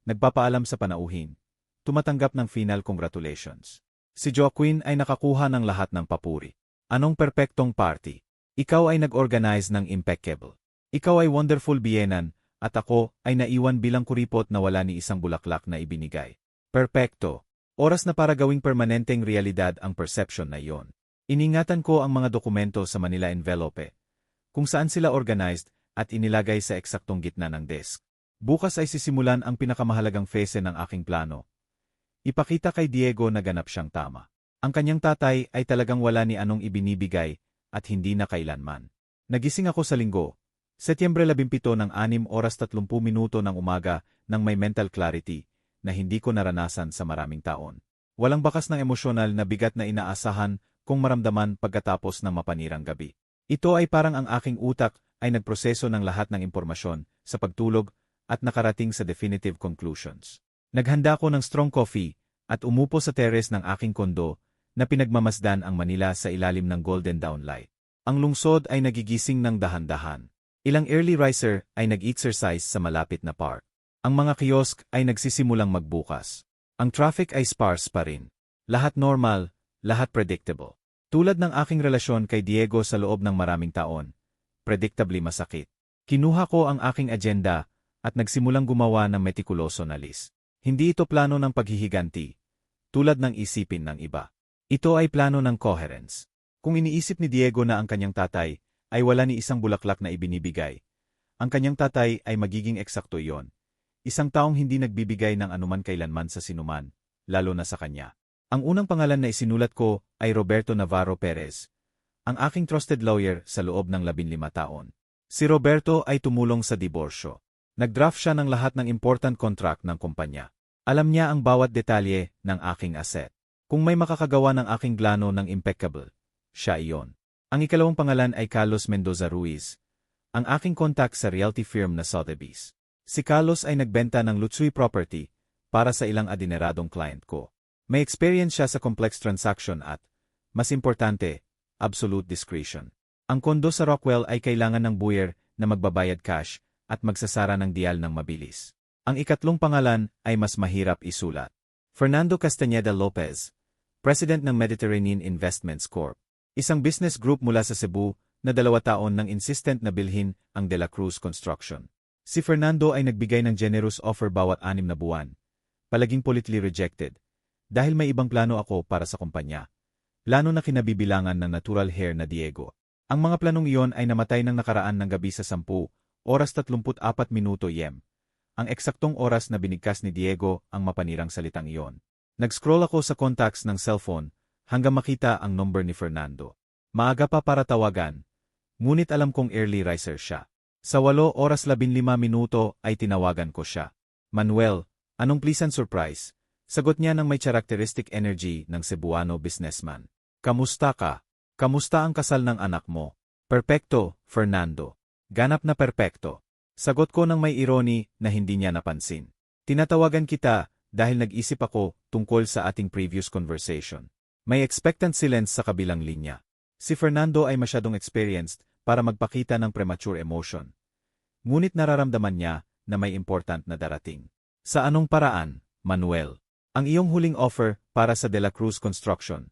Nagpapaalam sa panauhin. Tumatanggap ng final congratulations. Si Joaquin ay nakakuha ng lahat ng papuri. Anong perpektong party? Ikaw ay nag-organize ng impeccable. Ikaw ay wonderful biyenan, at ako ay naiwan bilang kuripot na wala ni isang bulaklak na ibinigay. Perpekto. Oras na para gawing permanenteng realidad ang perception na iyon. Iningatan ko ang mga dokumento sa Manila envelope, kung saan sila organized at inilagay sa eksaktong gitna ng desk. Bukas ay sisimulan ang pinakamahalagang phase ng aking plano. Ipakita kay Diego na ganap siyang tama. Ang kanyang tatay ay talagang wala ni anong ibinibigay at hindi na kailanman. Nagising ako sa linggo, Setyembre 17 ng 6:30 ng umaga nang may mental clarity na hindi ko naranasan sa maraming taon. Walang bakas ng emosyonal na bigat na inaasahan kung maramdaman pagkatapos ng mapanirang gabi. Ito ay parang ang aking utak ay nagproseso ng lahat ng impormasyon sa pagtulog at nakarating sa definitive conclusions. Naghanda ko ng strong coffee at umupo sa terrace ng aking kondo na pinagmamasdan ang Manila sa ilalim ng golden downlight. Ang lungsod ay nagigising ng dahan-dahan. Ilang early riser ay nag-exercise sa malapit na park. Ang mga kiosk ay nagsisimulang magbukas. Ang traffic ay sparse pa rin. Lahat normal, lahat predictable. Tulad ng aking relasyon kay Diego sa loob ng maraming taon, predictably masakit. Kinuha ko ang aking agenda at nagsimulang gumawa ng metikuloso na list. Hindi ito plano ng paghihiganti, tulad ng isipin ng iba. Ito ay plano ng coherence. Kung iniisip ni Diego na ang kanyang tatay ay wala ni isang bulaklak na ibinibigay, ang kanyang tatay ay magiging eksakto iyon. Isang taong hindi nagbibigay ng anuman kailanman sa sinuman, lalo na sa kanya. Ang unang pangalan na isinulat ko ay Roberto Navarro Perez, ang aking trusted lawyer sa loob ng 15 taon. Si Roberto ay tumulong sa diborsyo. Nag-draft siya ng lahat ng important contract ng kumpanya. Alam niya ang bawat detalye ng aking asset. Kung may makakagawa ng aking plano ng impeccable, siya iyon. Ang ikalawang pangalan ay Carlos Mendoza Ruiz, ang aking contact sa realty firm na Sotheby's. Si Carlos ay nagbenta ng luxury property para sa ilang adineradong client ko. May experience siya sa complex transaction at, mas importante, absolute discretion. Ang kondo sa Rockwell ay kailangan ng buyer na magbabayad cash at magsasara ng deal ng mabilis. Ang ikatlong pangalan ay mas mahirap isulat. Fernando Castañeda Lopez, President ng Mediterranean Investments Corp. Isang business group mula sa Cebu na 2 taon nang insistent na bilhin ang De La Cruz Construction. Si Fernando ay nagbigay ng generous offer bawat 6 na buwan. Palaging politically rejected. Dahil may ibang plano ako para sa kumpanya. Plano na kinabibilangan ng natural hair na Diego. Ang mga planong iyon ay namatay ng nakaraan ng gabi sa 10:34 AM. Ang eksaktong oras na binigkas ni Diego ang mapanirang salitang iyon. Nag-scroll ako sa contacts ng cellphone hanggang makita ang number ni Fernando. Maaga pa para tawagan, ngunit alam kong early riser siya. Sa 8:15 ay tinawagan ko siya. Manuel, anong pleasant surprise? Sagot niya ng may characteristic energy ng Cebuano businessman. Kamusta ka? Kamusta ang kasal ng anak mo? Perpekto, Fernando. Ganap na perpekto. Sagot ko ng may irony na hindi niya napansin. Tinatawagan kita dahil nag-isip ako tungkol sa ating previous conversation. May expectant silence sa kabilang linya. Si Fernando ay masyadong experienced para magpakita ng premature emotion. Ngunit nararamdaman niya na may important na darating. Sa anong paraan, Manuel? Ang iyong huling offer para sa De La Cruz Construction,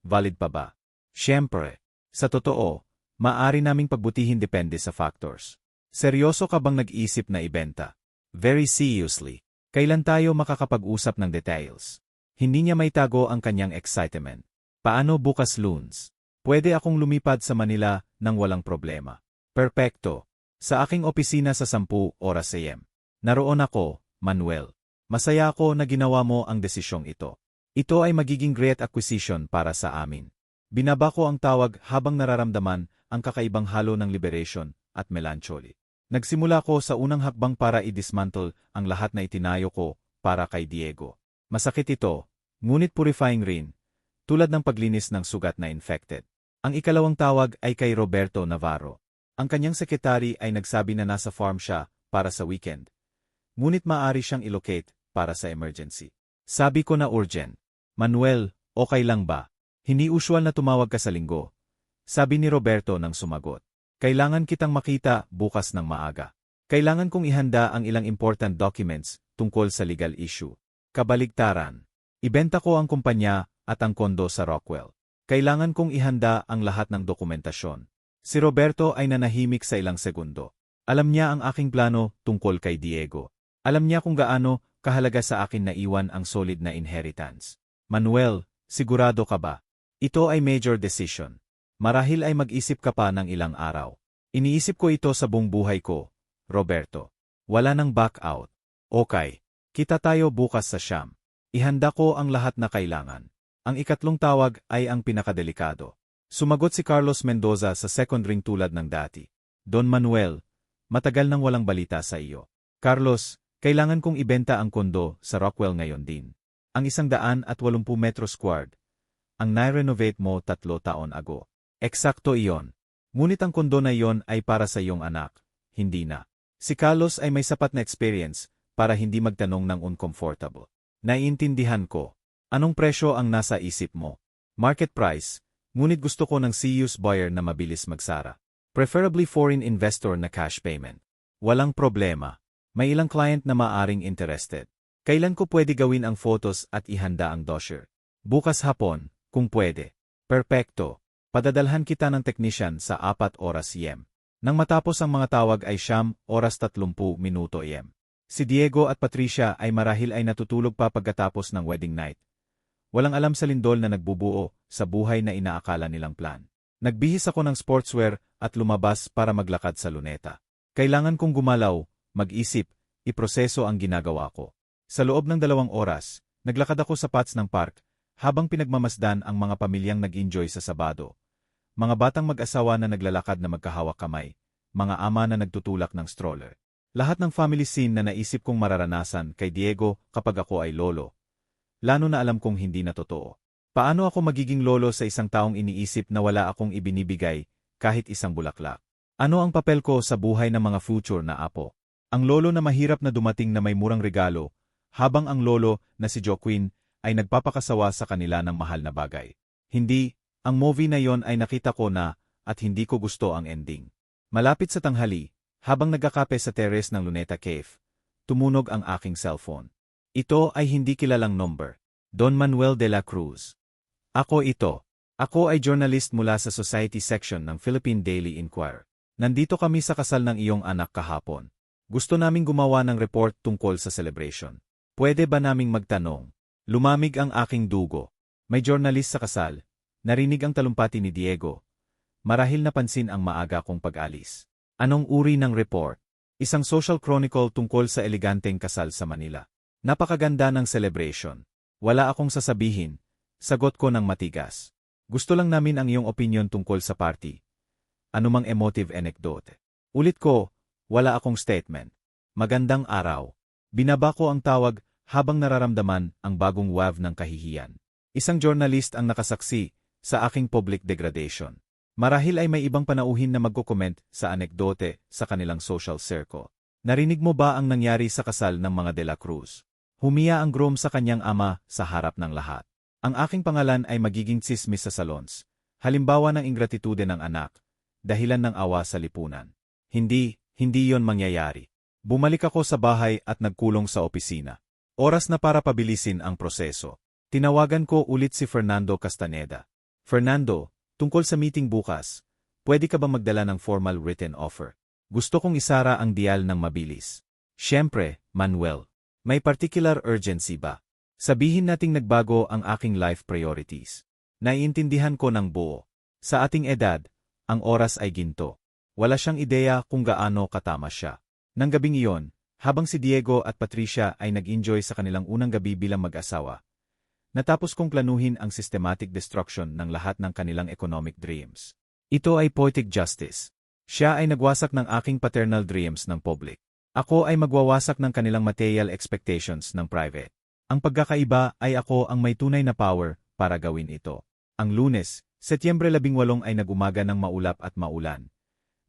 valid pa ba? Siyempre. Sa totoo, maaari naming pagbutihin depende sa factors. Seryoso ka bang nag-isip na ibenta? Very seriously. Kailan tayo makakapag-usap ng details? Hindi niya maitago ang kanyang excitement. Paano bukas Lunes? Pwede akong lumipad sa Manila nang walang problema. Perpekto. Sa aking opisina sa 10:00 AM. Naroon ako, Manuel. Masaya ako na ginawa mo ang desisyong ito. Ito ay magiging great acquisition para sa amin. Binaba ko ang tawag habang nararamdaman ang kakaibang halo ng liberation at melancholy. Nagsimula ko sa unang hakbang para i-dismantle ang lahat na itinayo ko para kay Diego. Masakit ito, ngunit purifying rin, tulad ng paglinis ng sugat na infected. Ang ikalawang tawag ay kay Roberto Navarro. Ang kanyang sekretary ay nagsabi na nasa farm siya para sa weekend. Ngunit maaari siyang ilocate para sa emergency. Sabi ko na urgent. Manuel, okay lang ba? Hindi usual na tumawag ka sa linggo. Sabi ni Roberto nang sumagot. Kailangan kitang makita bukas ng maaga. Kailangan kong ihanda ang ilang important documents tungkol sa legal issue. Kabaligtaran. Ibenta ko ang kumpanya at ang kondo sa Rockwell. Kailangan kong ihanda ang lahat ng dokumentasyon. Si Roberto ay nanahimik sa ilang segundo. Alam niya ang aking plano tungkol kay Diego. Alam niya kung gaano kahalaga sa akin na iwan ang solid na inheritance. Manuel, sigurado ka ba? Ito ay major decision. Marahil ay mag-isip ka pa ng ilang araw. Iniisip ko ito sa buong buhay ko, Roberto. Wala nang back out. Okay. Kita tayo bukas sa Siyam. Ihanda ko ang lahat na kailangan. Ang ikatlong tawag ay ang pinakadelikado. Sumagot si Carlos Mendoza sa second ring tulad ng dati. Don Manuel, matagal nang walang balita sa iyo. Carlos, kailangan kong ibenta ang kondo sa Rockwell ngayon din. Ang 180 metro squared. Ang nai-renovate mo 3 taon ago. Eksakto iyon. Ngunit ang kondo na iyon ay para sa iyong anak, hindi na. Si Carlos ay may sapat na experience para hindi magtanong ng uncomfortable. Naiintindihan ko. Anong presyo ang nasa isip mo? Market price, ngunit gusto ko ng serious buyer na mabilis magsara. Preferably foreign investor na cash payment. Walang problema. May ilang client na maaring interested. Kailan ko pwede gawin ang photos at ihanda ang dossier? Bukas hapon, kung pwede. Perpekto. Padadalhan kita ng technician sa 4 oras AM. Nang matapos ang mga tawag ay 9 oras 30 minuto AM. Si Diego at Patricia ay marahil ay natutulog pa pagkatapos ng wedding night. Walang alam sa lindol na nagbubuo sa buhay na inaakala nilang plan. Nagbihis ako ng sportswear at lumabas para maglakad sa luneta. Kailangan kong gumalaw, mag-isip, iproseso ang ginagawa ko. Sa loob ng 2 oras, naglakad ako sa paths ng park habang pinagmamasdan ang mga pamilyang nag-enjoy sa Sabado. Mga batang mag-asawa na naglalakad na magkahawak kamay, mga ama na nagtutulak ng stroller. Lahat ng family scene na naisip kong mararanasan kay Diego kapag ako ay lolo. Lalo na alam kong hindi na totoo. Paano ako magiging lolo sa isang taong iniisip na wala akong ibinibigay kahit isang bulaklak? Ano ang papel ko sa buhay ng mga future na apo? Ang lolo na mahirap na dumating na may murang regalo, habang ang lolo na si Joaquin ay nagpapakasawa sa kanila ng mahal na bagay. Hindi, ang movie na yon ay nakita ko na at hindi ko gusto ang ending. Malapit sa tanghali, habang nagkakape sa terrace ng Luneta Cave, tumunog ang aking cellphone. Ito ay hindi kilalang number. Don Manuel de la Cruz. Ako ito. Ako ay journalist mula sa Society section ng Philippine Daily Inquirer. Nandito kami sa kasal ng iyong anak kahapon. Gusto naming gumawa ng report tungkol sa celebration. Pwede ba naming magtanong? Lumamig ang aking dugo. May journalist sa kasal. Narinig ang talumpati ni Diego. Marahil napansin ang maaga kong pag-alis. Anong uri ng report? Isang social chronicle tungkol sa eleganteng kasal sa Manila. Napakaganda ng celebration. Wala akong sasabihin. Sagot ko ng matigas. Gusto lang namin ang iyong opinion tungkol sa party. Anumang emotive anecdote. Ulit ko, wala akong statement. Magandang araw. Binaba ko ang tawag habang nararamdaman ang bagong wave ng kahihiyan. Isang journalist ang nakasaksi sa aking public degradation. Marahil ay may ibang panauhin na magko-comment sa anekdote sa kanilang social circle. Narinig mo ba ang nangyari sa kasal ng mga De La Cruz? Humiya ang groom sa kanyang ama sa harap ng lahat. Ang aking pangalan ay magiging tsismis sa salons. Halimbawa ng ingratitude ng anak, dahilan ng awa sa lipunan. Hindi yon mangyayari. Bumalik ako sa bahay at nagkulong sa opisina. Oras na para pabilisin ang proseso. Tinawagan ko ulit si Fernando Castaneda. Fernando, tungkol sa meeting bukas, pwede ka ba magdala ng formal written offer? Gusto kong isara ang deal ng mabilis. Siyempre, Manuel. May particular urgency ba? Sabihin nating nagbago ang aking life priorities. Naiintindihan ko ng buo. Sa ating edad, ang oras ay ginto. Wala siyang ideya kung gaano katama siya. Nang gabing iyon, habang si Diego at Patricia ay nag-enjoy sa kanilang unang gabi bilang mag-asawa, natapos kong planuhin ang systematic destruction ng lahat ng kanilang economic dreams. Ito ay poetic justice. Siya ay nagwasak ng aking paternal dreams ng public. Ako ay magwawasak ng kanilang material expectations ng private. Ang pagkakaiba ay ako ang may tunay na power para gawin ito. Ang Lunes, Setyembre 18 ay nagumaga ng maulap at maulan,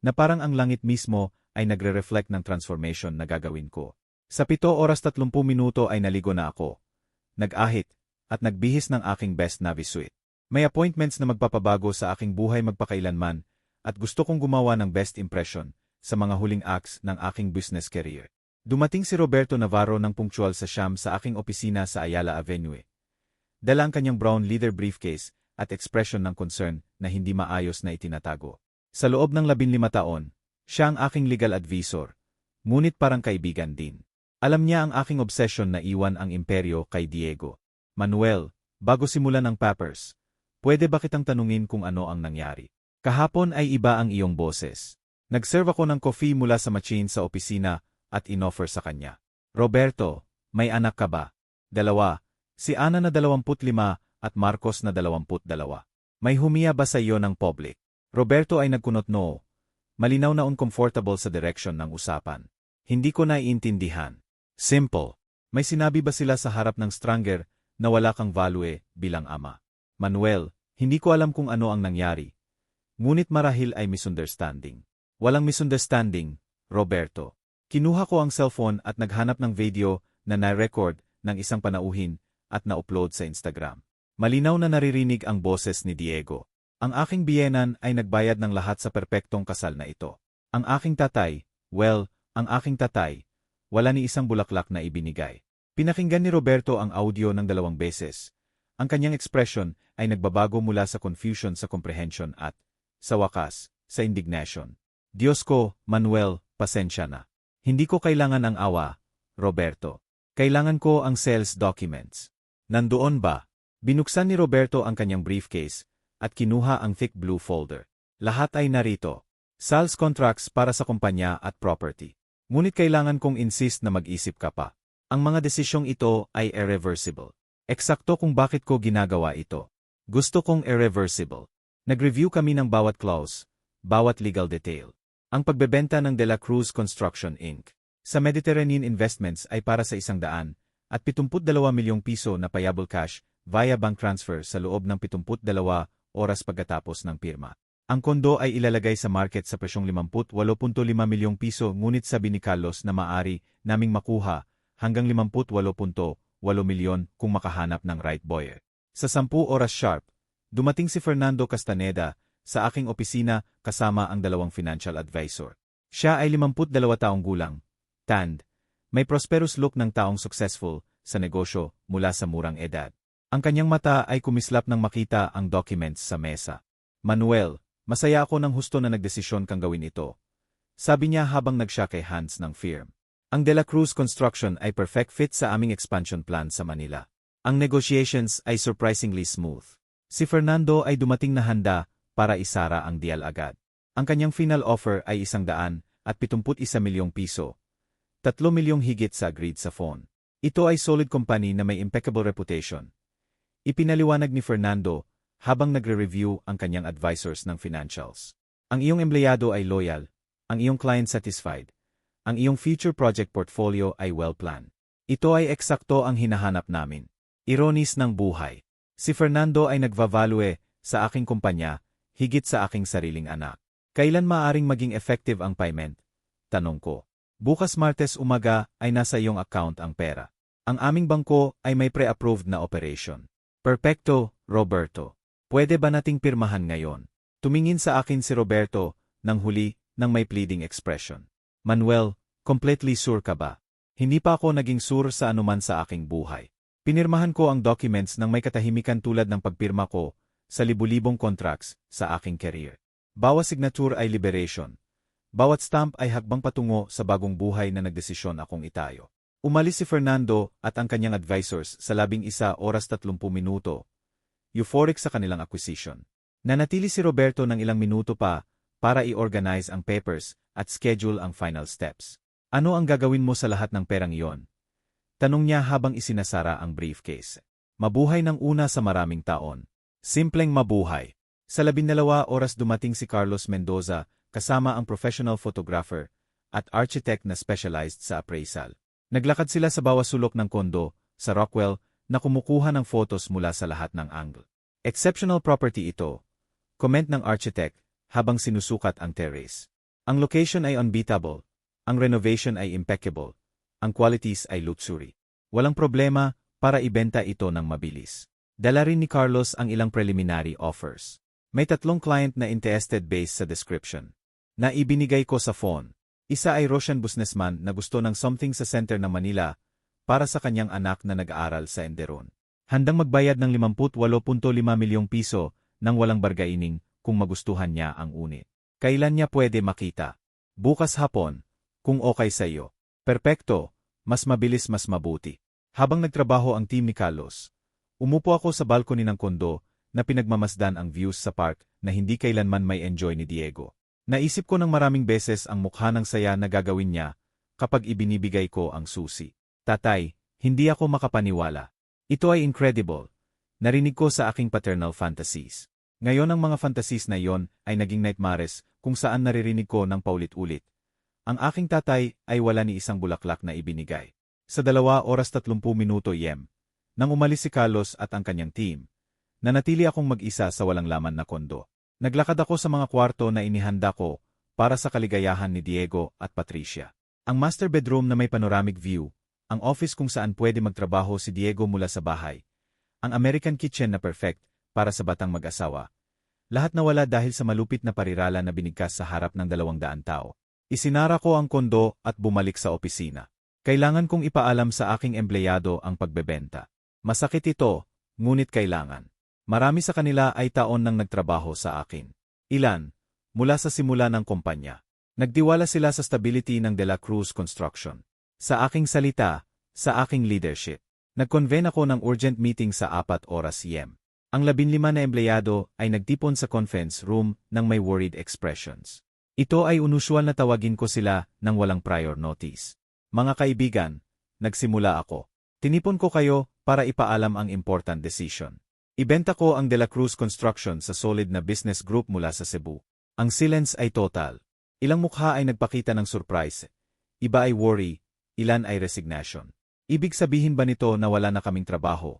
na parang ang langit mismo ay nagre-reflect ng transformation na gagawin ko. Sa 7 oras 30 minuto ay naligo na ako. Nag-ahit, at nagbihis ng aking best Navy suit. May appointments na magpapabago sa aking buhay magpakailanman at gusto kong gumawa ng best impression sa mga huling acts ng aking business career. Dumating si Roberto Navarro ng punctual sa Siyam sa aking opisina sa Ayala Avenue. Dala ang kanyang brown leather briefcase at ekspresyon ng concern na hindi maayos na itinatago. Sa loob ng 15 taon, Siya ang aking legal advisor, ngunit parang kaibigan din. Alam niya ang aking obsession na iwan ang imperyo kay Diego. Manuel, bago simulan ang papers, pwede ba kitang tanungin kung ano ang nangyari? Kahapon ay iba ang iyong boses. Nag-serve ako ng coffee mula sa machine sa opisina at inoffer sa kanya. Roberto, may anak ka ba? 2. Si Ana na 25 at Marcos na 22. May humiya ba sa iyo ng public? Roberto ay nagkunot no. Malinaw na uncomfortable sa direksyon ng usapan. Hindi ko naiintindihan. Simple. May sinabi ba sila sa harap ng stranger na wala kang value bilang ama? Manuel, hindi ko alam kung ano ang nangyari. Ngunit marahil ay misunderstanding. Walang misunderstanding, Roberto. Kinuha ko ang cellphone at naghanap ng video na na-record ng isang panauhin at na-upload sa Instagram. Malinaw na naririnig ang boses ni Diego. Ang aking biyenan ay nagbayad ng lahat sa perpektong kasal na ito. Ang aking tatay, wala ni isang bulaklak na ibinigay. Pinakinggan ni Roberto ang audio ng 2 beses. Ang kanyang ekspresyon ay nagbabago mula sa confusion sa comprehension at, sa wakas, sa indignation. Diyos ko, Manuel, pasensya na. Hindi ko kailangan ang awa, Roberto. Kailangan ko ang sales documents. Nandoon ba? Binuksan ni Roberto ang kanyang briefcase at kinuha ang thick blue folder. Lahat ay narito. Sales contracts para sa kumpanya at property. Ngunit kailangan kong insist na mag-isip ka pa. Ang mga desisyong ito ay irreversible. Eksakto kung bakit ko ginagawa ito. Gusto kong irreversible. Nag-review kami ng bawat clause, bawat legal detail. Ang pagbebenta ng De La Cruz Construction Inc. sa Mediterranean Investments ay para sa 172 milyong piso na payable cash via bank transfer sa loob ng 72 oras pagkatapos ng pirma. Ang kondo ay ilalagay sa market sa presyong 58.5 milyong piso ngunit sabi ni Carlos na maaari naming makuha hanggang 58.8 milyon kung makahanap ng right buyer. Sa 10 oras sharp, dumating si Fernando Castaneda sa aking opisina kasama ang 2 financial advisor. Siya ay 52 taong gulang, tanned, may prosperous look ng taong successful sa negosyo mula sa murang edad. Ang kanyang mata ay kumislap nang makita ang documents sa mesa. Manuel, masaya ako nang husto na nagdesisyon kang gawin ito. Sabi niya habang nag-shake hands ng firm. Ang De La Cruz Construction ay perfect fit sa aming expansion plan sa Manila. Ang negotiations ay surprisingly smooth. Si Fernando ay dumating na handa para isara ang deal agad. Ang kanyang final offer ay 171 milyong piso. 3 milyong higit sa agreed sa phone. Ito ay solid company na may impeccable reputation. Ipinaliwanag ni Fernando habang nagre-review ang kanyang advisors ng financials. Ang iyong empleyado ay loyal, ang iyong client satisfied, ang iyong future project portfolio ay well-planned. Ito ay eksakto ang hinahanap namin. Ironis ng buhay. Si Fernando ay nagvavalue sa aking kumpanya, higit sa aking sariling anak. Kailan maaring maging effective ang payment? Tanong ko. Bukas Martes umaga ay nasa iyong account ang pera. Ang aming bangko ay may pre-approved na operation. Perfecto, Roberto. Pwede ba nating pirmahan ngayon? Tumingin sa akin si Roberto, nang huli, ng may pleading expression. Manuel, completely sure ka ba? Hindi pa ako naging sure sa anuman sa aking buhay. Pinirmahan ko ang documents ng may katahimikan tulad ng pagpirma ko sa libu-libong contracts sa aking career. Bawat signature ay liberation. Bawat stamp ay hakbang patungo sa bagong buhay na nagdesisyon akong itayo. Umalis si Fernando at ang kanyang advisors sa 11 oras 30 minuto. Euphoric sa kanilang acquisition. Nanatili si Roberto ng ilang minuto pa para i-organize ang papers at schedule ang final steps. Ano ang gagawin mo sa lahat ng perang iyon? Tanong niya habang isinasara ang briefcase. Mabuhay ng una sa maraming taon. Simpleng mabuhay. Sa 12 oras dumating si Carlos Mendoza kasama ang professional photographer at architect na specialized sa appraisal. Naglakad sila sa bawat sulok ng kondo sa Rockwell na kumukuha ng photos mula sa lahat ng angle. Exceptional property ito, comment ng architect habang sinusukat ang terrace. Ang location ay unbeatable, ang renovation ay impeccable, ang qualities ay luxury. Walang problema para ibenta ito ng mabilis. Dala rin ni Carlos ang ilang preliminary offers. May 3 client na interested based sa description na ibinigay ko sa phone. Isa ay Russian businessman na gusto ng something sa center ng Manila para sa kanyang anak na nag-aaral sa Enderon. Handang magbayad ng 58.5 milyong piso nang walang bargaining kung magustuhan niya ang unit. Kailan niya pwede makita? Bukas hapon, kung okay sa iyo. Perpekto, mas mabilis mas mabuti. Habang nagtrabaho ang team ni Carlos, umupo ako sa balcony ng kondo na pinagmamasdan ang views sa park na hindi kailanman may enjoy ni Diego. Naisip ko ng maraming beses ang mukha ng saya na gagawin niya kapag ibinibigay ko ang susi. Tatay, hindi ako makapaniwala. Ito ay incredible. Narinig ko sa aking paternal fantasies. Ngayon ang mga fantasies na iyon ay naging nightmares kung saan naririnig ko ng paulit-ulit. Ang aking tatay ay wala ni isang bulaklak na ibinigay. Sa 2 oras 30 minuto nang umalis si Carlos at ang kanyang team, nanatili akong mag-isa sa walang laman na kondo. Naglakad ako sa mga kwarto na inihanda ko para sa kaligayahan ni Diego at Patricia. Ang master bedroom na may panoramic view, ang office kung saan pwede magtrabaho si Diego mula sa bahay, ang American kitchen na perfect para sa batang mag-asawa. Lahat nawala dahil sa malupit na parirala na binigkas sa harap ng 200 tao. Isinara ko ang kondo at bumalik sa opisina. Kailangan kong ipaalam sa aking empleyado ang pagbebenta. Masakit ito, ngunit kailangan. Marami sa kanila ay taon nang nagtrabaho sa akin. Ilan, mula sa simula ng kumpanya. Nagtiwala sila sa stability ng De La Cruz Construction. Sa aking salita, sa aking leadership. Nag-convene ako ng urgent meeting sa 4 oras p.m. Ang 15 na empleyado ay nagtipon sa conference room ng may worried expressions. Ito ay unusual na tawagin ko sila ng walang prior notice. Mga kaibigan, nagsimula ako. Tinipon ko kayo para ipaalam ang important decision. Ibenta ko ang De La Cruz Construction sa solid na business group mula sa Cebu. Ang silence ay total. Ilang mukha ay nagpakita ng surprise. Iba ay worry, ilan ay resignation. Ibig sabihin ba nito na wala na kaming trabaho?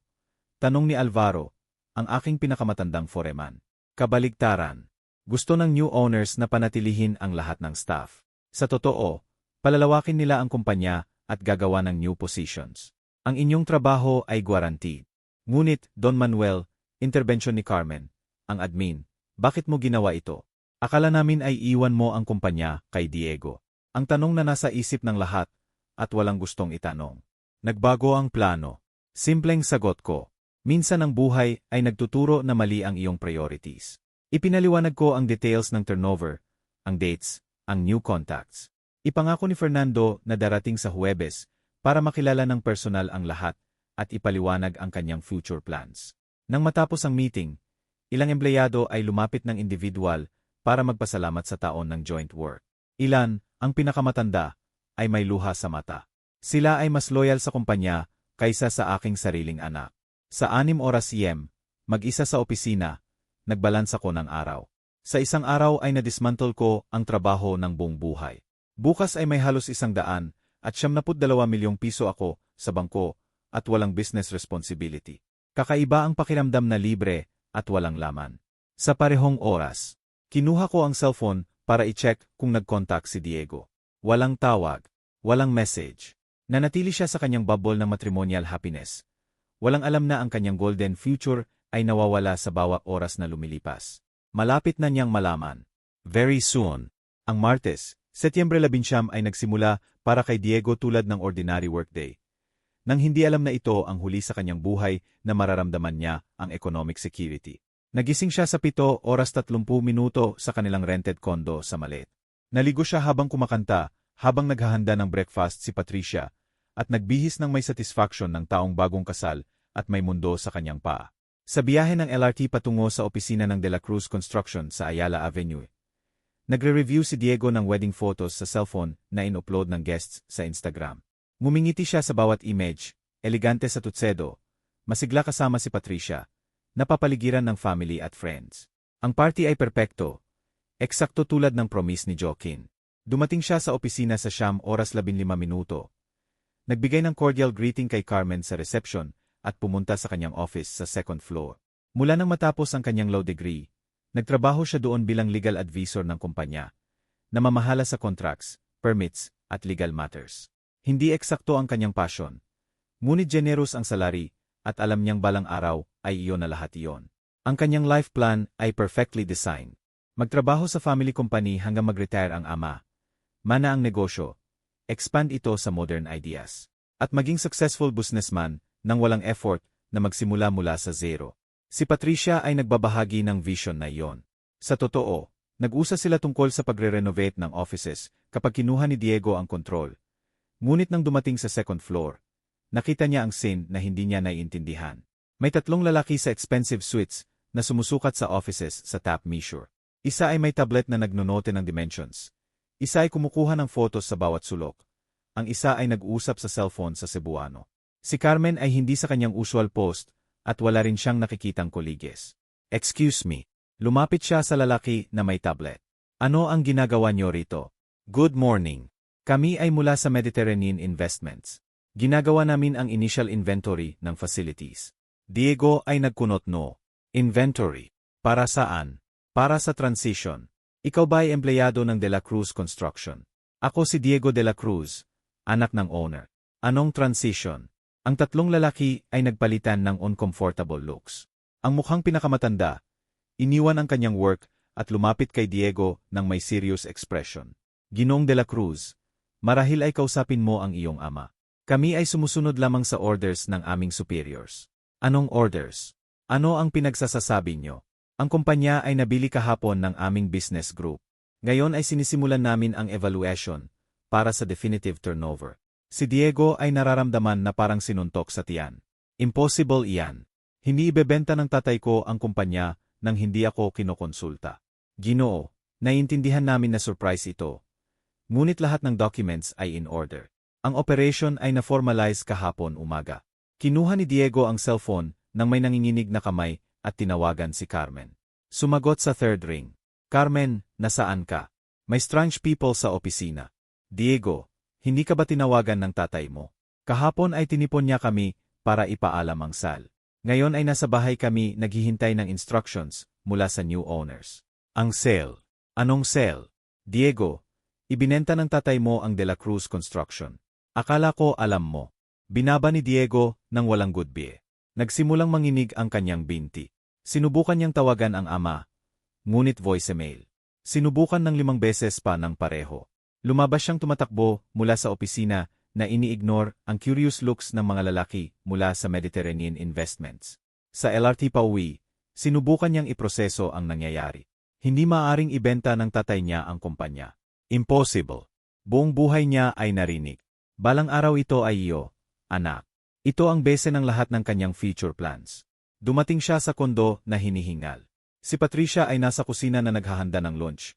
Tanong ni Alvaro, ang aking pinakamatandang foreman. Kabaligtaran. Gusto ng new owners na panatilihin ang lahat ng staff. Sa totoo, palalawakin nila ang kumpanya at gagawa ng new positions. Ang inyong trabaho ay guaranteed. Ngunit, Don Manuel, intervention ni Carmen, ang admin, bakit mo ginawa ito? Akala namin ay iwan mo ang kumpanya kay Diego. Ang tanong na nasa isip ng lahat at walang gustong itanong. Nagbago ang plano. Simpleng sagot ko. Minsan ang buhay ay nagtuturo na mali ang iyong priorities. Ipinaliwanag ko ang details ng turnover, ang dates, ang new contacts. Ipangako ni Fernando na darating sa Huwebes para makilala ng personal ang lahat at ipaliwanag ang kanyang future plans. Nang matapos ang meeting, ilang empleyado ay lumapit ng individual para magpasalamat sa taon ng joint work. Ilan, ang pinakamatanda, ay may luha sa mata. Sila ay mas loyal sa kumpanya kaysa sa aking sariling anak. Sa 6 oras p.m., mag-isa sa opisina, nagbalans ako ng araw. Sa isang araw ay nadismantle ko ang trabaho ng buong buhay. Bukas ay may halos 100 at 72 milyong piso ako sa bangko at walang business responsibility. Kakaiba ang pakiramdam na libre at walang laman. Sa parehong oras, kinuha ko ang cellphone para i-check kung nag-contact si Diego. Walang tawag, walang message. Nanatili siya sa kanyang bubble ng matrimonial happiness. Walang alam na ang kanyang golden future ay nawawala sa bawat oras na lumilipas. Malapit na niyang malaman. Very soon. Ang Martes, Setyembre 11 ay nagsimula para kay Diego tulad ng ordinary workday. Nang hindi alam na ito ang huli sa kanyang buhay na mararamdaman niya ang economic security. Nagising siya sa 7 oras 30 minuto sa kanilang rented condo sa Malet. Naligo siya habang kumakanta, habang naghahanda ng breakfast si Patricia, at nagbihis ng may satisfaction ng taong bagong kasal at may mundo sa kanyang paa. Sa biyahe ng LRT patungo sa opisina ng De La Cruz Construction sa Ayala Avenue, nagre-review si Diego ng wedding photos sa cellphone na in-upload ng guests sa Instagram. Ngumingiti siya sa bawat image, elegante sa tutsedo, masigla kasama si Patricia, napapaligiran ng family at friends. Ang party ay perpekto, eksakto tulad ng promise ni Joaquin. Dumating siya sa opisina sa 9 oras 15 minuto. Nagbigay ng cordial greeting kay Carmen sa reception at pumunta sa kanyang office sa 2nd floor. Mula nang matapos ang kanyang law degree, nagtrabaho siya doon bilang legal advisor ng kumpanya, namamahala sa contracts, permits, at legal matters. Hindi eksakto ang kanyang passion, ngunit generous ang salary, at alam niyang balang araw ay iyon na lahat iyon. Ang kanyang life plan ay perfectly designed. Magtrabaho sa family company hanggang mag-retire ang ama, mana ang negosyo, expand ito sa modern ideas, at maging successful businessman nang walang effort na magsimula mula sa zero. Si Patricia ay nagbabahagi ng vision na iyon. Sa totoo, nag-usa sila tungkol sa pagre-renovate ng offices kapag kinuha ni Diego ang kontrol. Ngunit nang dumating sa second floor, nakita niya ang scene na hindi niya naiintindihan. May 3 lalaki sa expensive suites na sumusukat sa offices sa top measure. Isa ay may tablet na nagnonote ng dimensions. Isa ay kumukuha ng photos sa bawat sulok. Ang isa ay nag-uusap sa cellphone sa Cebuano. Si Carmen ay hindi sa kanyang usual post at wala rin siyang nakikitang koliges. Excuse me. Lumapit siya sa lalaki na may tablet. Ano ang ginagawa niyo rito? Good morning. Kami ay mula sa Mediterranean Investments. Ginagawa namin ang initial inventory ng facilities. Diego ay nagkunot no. Inventory. Para saan? Para sa transition. Ikaw ba ay empleyado ng De La Cruz Construction? Ako si Diego De La Cruz, anak ng owner. Anong transition? Ang 3 lalaki ay nagpalitan ng uncomfortable looks. Ang mukhang pinakamatanda, iniwan ang kanyang work at lumapit kay Diego ng may serious expression. Ginoong De La Cruz, marahil ay kausapin mo ang iyong ama. Kami ay sumusunod lamang sa orders ng aming superiors. Anong orders? Ano ang pinagsasasabi nyo? Ang kumpanya ay nabili kahapon ng aming business group. Ngayon ay sinisimulan namin ang evaluation para sa definitive turnover. Si Diego ay nararamdaman na parang sinuntok sa tiyan. Impossible iyan. Hindi ibebenta ng tatay ko ang kumpanya nang hindi ako kinokonsulta. Ginoo, naiintindihan namin na surprise ito. Ngunit lahat ng documents ay in order. Ang operation ay na-formalize kahapon umaga. Kinuha ni Diego ang cellphone nang may nanginginig na kamay at tinawagan si Carmen. Sumagot sa third ring. Carmen, nasaan ka? May strange people sa opisina. Diego, hindi ka ba tinawagan ng tatay mo? Kahapon ay tinipon niya kami para ipaalam ang sal. Ngayon ay nasa bahay kami naghihintay ng instructions mula sa new owners. Ang sale. Anong sale? Diego, ibinenta ng tatay mo ang De La Cruz Construction. Akala ko alam mo. Binaba ni Diego nang walang goodbye. Nagsimulang manginig ang kanyang binti. Sinubukan niyang tawagan ang ama, ngunit voicemail. Sinubukan ng 5 beses pa ng pareho. Lumabas siyang tumatakbo mula sa opisina na ini-ignore ang curious looks ng mga lalaki mula sa Mediterranean Investments. Sa LRT pauwi, sinubukan niyang iproseso ang nangyayari. Hindi maaaring ibenta ng tatay niya ang kumpanya. Impossible. Buong buhay niya ay narinig. Balang araw ito ay iyo, anak. Ito ang base ng lahat ng kanyang future plans. Dumating siya sa kondo na hinihingal. Si Patricia ay nasa kusina na naghahanda ng lunch.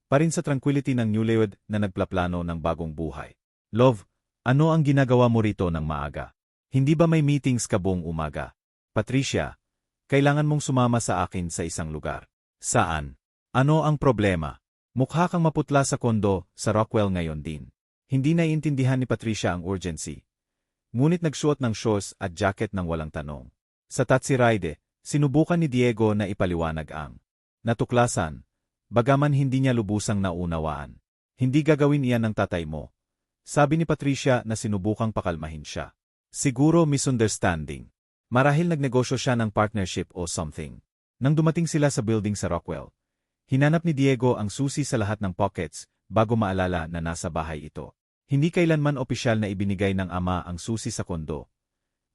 Parin sa tranquility ng newlywed na nagplaplano ng bagong buhay. Love, ano ang ginagawa mo rito ng maaga? Hindi ba may meetings ka buong umaga? Patricia, kailangan mong sumama sa akin sa isang lugar. Saan? Ano ang problema? Mukha kang maputla sa kondo sa Rockwell ngayon din. Hindi naiintindihan ni Patricia ang urgency. Ngunit nagsuot ng shorts at jacket ng walang tanong. Sa taxi-ride, sinubukan ni Diego na ipaliwanag ang natuklasan. Bagaman hindi niya lubusang naunawaan. Hindi gagawin iyan ng tatay mo. Sabi ni Patricia na sinubukang pakalmahin siya. Siguro misunderstanding. Marahil nagnegosyo siya ng partnership o something. Nang dumating sila sa building sa Rockwell, hinanap ni Diego ang susi sa lahat ng pockets bago maalala na nasa bahay ito. Hindi kailanman opisyal na ibinigay ng ama ang susi sa kondo.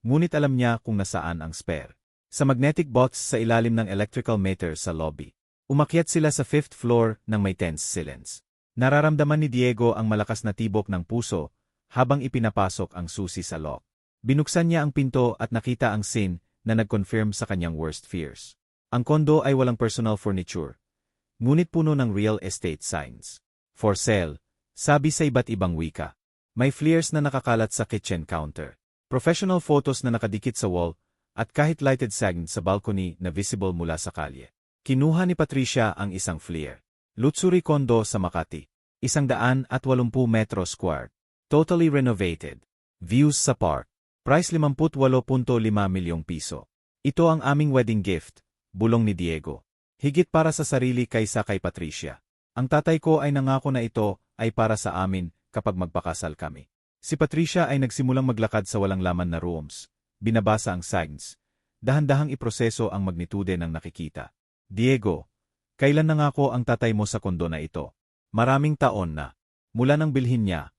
Ngunit alam niya kung nasaan ang spare. Sa magnetic box sa ilalim ng electrical meter sa lobby. Umakyat sila sa 5th floor ng may tense silence. Nararamdaman ni Diego ang malakas na tibok ng puso habang ipinapasok ang susi sa lock. Binuksan niya ang pinto at nakita ang scene na nag-confirm sa kanyang worst fears. Ang kondo ay walang personal furniture, ngunit puno ng real estate signs. For sale, sabi sa iba't ibang wika. May flares na nakakalat sa kitchen counter. Professional photos na nakadikit sa wall at kahit lighted sign sa balcony na visible mula sa kalye. Kinuha ni Patricia ang isang flare. Luxury condo sa Makati. 180 metro square. Totally renovated. Views sa park. Price 58.5 milyong piso. Ito ang aming wedding gift, bulong ni Diego. Higit para sa sarili kaysa kay Patricia. Ang tatay ko ay nangako na ito ay para sa amin kapag magpakasal kami. Si Patricia ay nagsimulang maglakad sa walang laman na rooms. Binabasa ang signs. Dahan-dahang iproseso ang magnitude ng nakikita. Diego, kailan nangako ang tatay mo sa kondo na ito? Maraming taon na. Mula nang bilhin niya,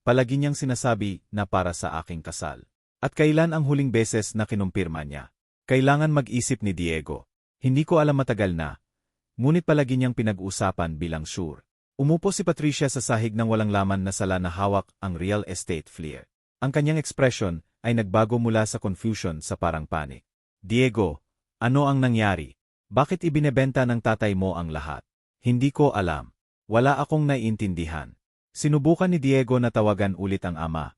palagi niyang sinasabi na para sa aking kasal. At kailan ang huling beses na kinumpirma niya? Kailangan mag-isip ni Diego. Hindi ko alam matagal na. Ngunit palagi niyang pinag-usapan bilang sure. Umupo si Patricia sa sahig ng walang laman na sala na hawak ang real estate flyer. Ang kanyang ekspresyon ay nagbago mula sa confusion sa parang panic. Diego, ano ang nangyari? Bakit ibinebenta ng tatay mo ang lahat? Hindi ko alam. Wala akong naiintindihan. Sinubukan ni Diego na tawagan ulit ang ama.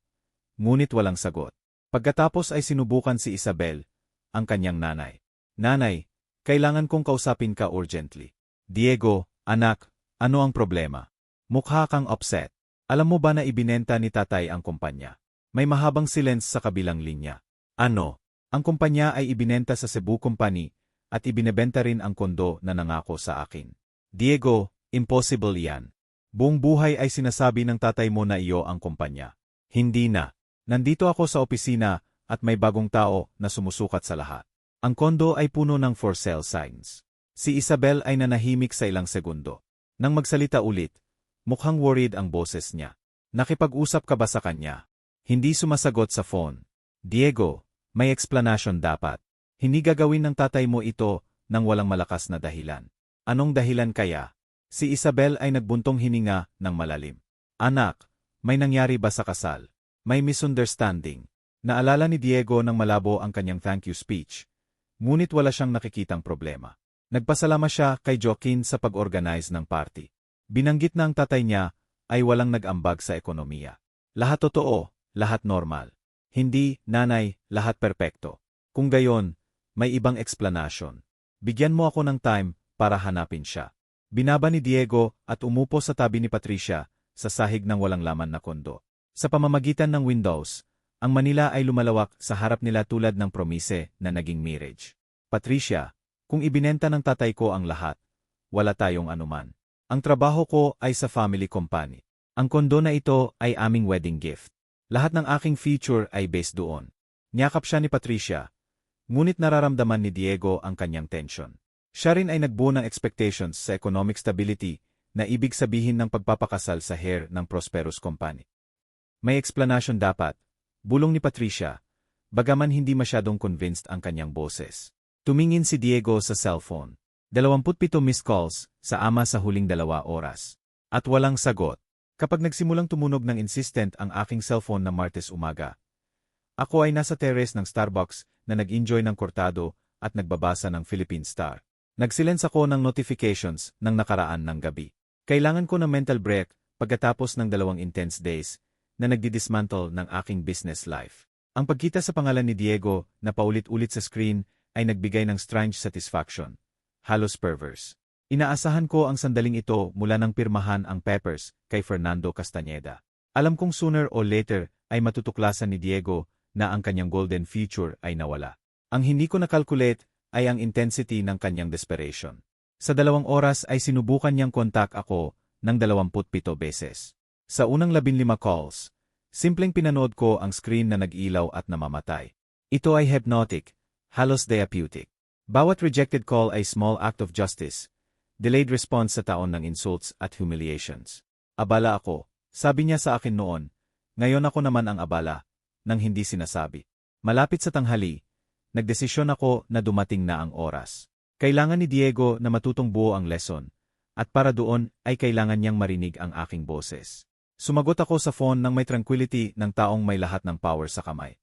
Ngunit walang sagot. Pagkatapos ay sinubukan si Isabel, ang kanyang nanay. Nanay, kailangan kong kausapin ka urgently. Diego, anak, ano ang problema? Mukha kang upset. Alam mo ba na ibinenta ni tatay ang kumpanya? May mahabang silence sa kabilang linya. Ano? Ang kumpanya ay ibinenta sa Cebu Company at ibinebenta rin ang kondo na nangako sa akin. Diego, impossible yan. Buong buhay ay sinasabi ng tatay mo na iyo ang kumpanya. Hindi na. Nandito ako sa opisina at may bagong tao na sumusukat sa lahat. Ang kondo ay puno ng for sale signs. Si Isabel ay nanahimik sa ilang segundo. Nang magsalita ulit, mukhang worried ang boses niya. Nakipag-usap ka ba sa kanya? Hindi sumasagot sa phone. Diego, may explanation dapat. Hindi gagawin ng tatay mo ito nang walang malakas na dahilan. Anong dahilan kaya? Si Isabel ay nagbuntong hininga ng malalim. Anak, may nangyari ba sa kasal? May misunderstanding. Naalala ni Diego ng malabo ang kanyang thank you speech. Ngunit wala siyang nakikitang problema. Nagpasalamat siya kay Joaquin sa pag-organize ng party. Binanggit na ang tatay niya ay walang nag-ambag sa ekonomiya. Lahat totoo, lahat normal. Hindi, nanay, lahat perpekto. Kung gayon, may ibang explanation. Bigyan mo ako ng time para hanapin siya. Binaba ni Diego at umupo sa tabi ni Patricia sa sahig ng walang laman na kondo. Sa pamamagitan ng windows, ang Manila ay lumalawak sa harap nila tulad ng promise na naging marriage. Patricia, kung ibinenta ng tatay ko ang lahat, wala tayong anuman. Ang trabaho ko ay sa family company. Ang kondo na ito ay aming wedding gift. Lahat ng aking future ay based doon. Niyakap siya ni Patricia, ngunit nararamdaman ni Diego ang kanyang tension. Siya rin ay nagbuo ng expectations sa economic stability na ibig sabihin ng pagpapakasal sa heir ng prosperous company. May explanation dapat, bulong ni Patricia, bagaman hindi masyadong convinced ang kanyang boses. Tumingin si Diego sa cellphone. 27 missed calls sa ama sa huling 2 oras. At walang sagot. Kapag nagsimulang tumunog ng insistent ang aking cellphone na Martes umaga, ako ay nasa terrace ng Starbucks na nag-enjoy ng kortado at nagbabasa ng Philippine Star. Nagsilence ako ng notifications ng nakaraan ng gabi. Kailangan ko ng mental break pagkatapos ng 2 intense days na nagdidismantle ng aking business life. Ang pagkita sa pangalan ni Diego na paulit-ulit sa screen ay nagbigay ng strange satisfaction. Halos perverse. Inaasahan ko ang sandaling ito mula nang pirmahan ang papers kay Fernando Castañeda. Alam kong sooner or later ay matutuklasan ni Diego na ang kanyang golden future ay nawala. Ang hindi ko nakalculate ay ang intensity ng kanyang desperation. Sa 2 oras ay sinubukan niyang kontak ako ng 27 beses. Sa unang 15 calls, simpleng pinanood ko ang screen na nag-ilaw at namamatay. Ito ay hypnotic. Halos therapeutic. Bawat rejected call ay small act of justice, delayed response sa taon ng insults at humiliations. Abala ako, sabi niya sa akin noon, ngayon ako naman ang abala, nang hindi sinasabi. Malapit sa tanghali, nagdesisyon ako na dumating na ang oras. Kailangan ni Diego na matutong buo ang lesson, at para doon ay kailangan niyang marinig ang aking boses. Sumagot ako sa phone ng may tranquility ng taong may lahat ng power sa kamay.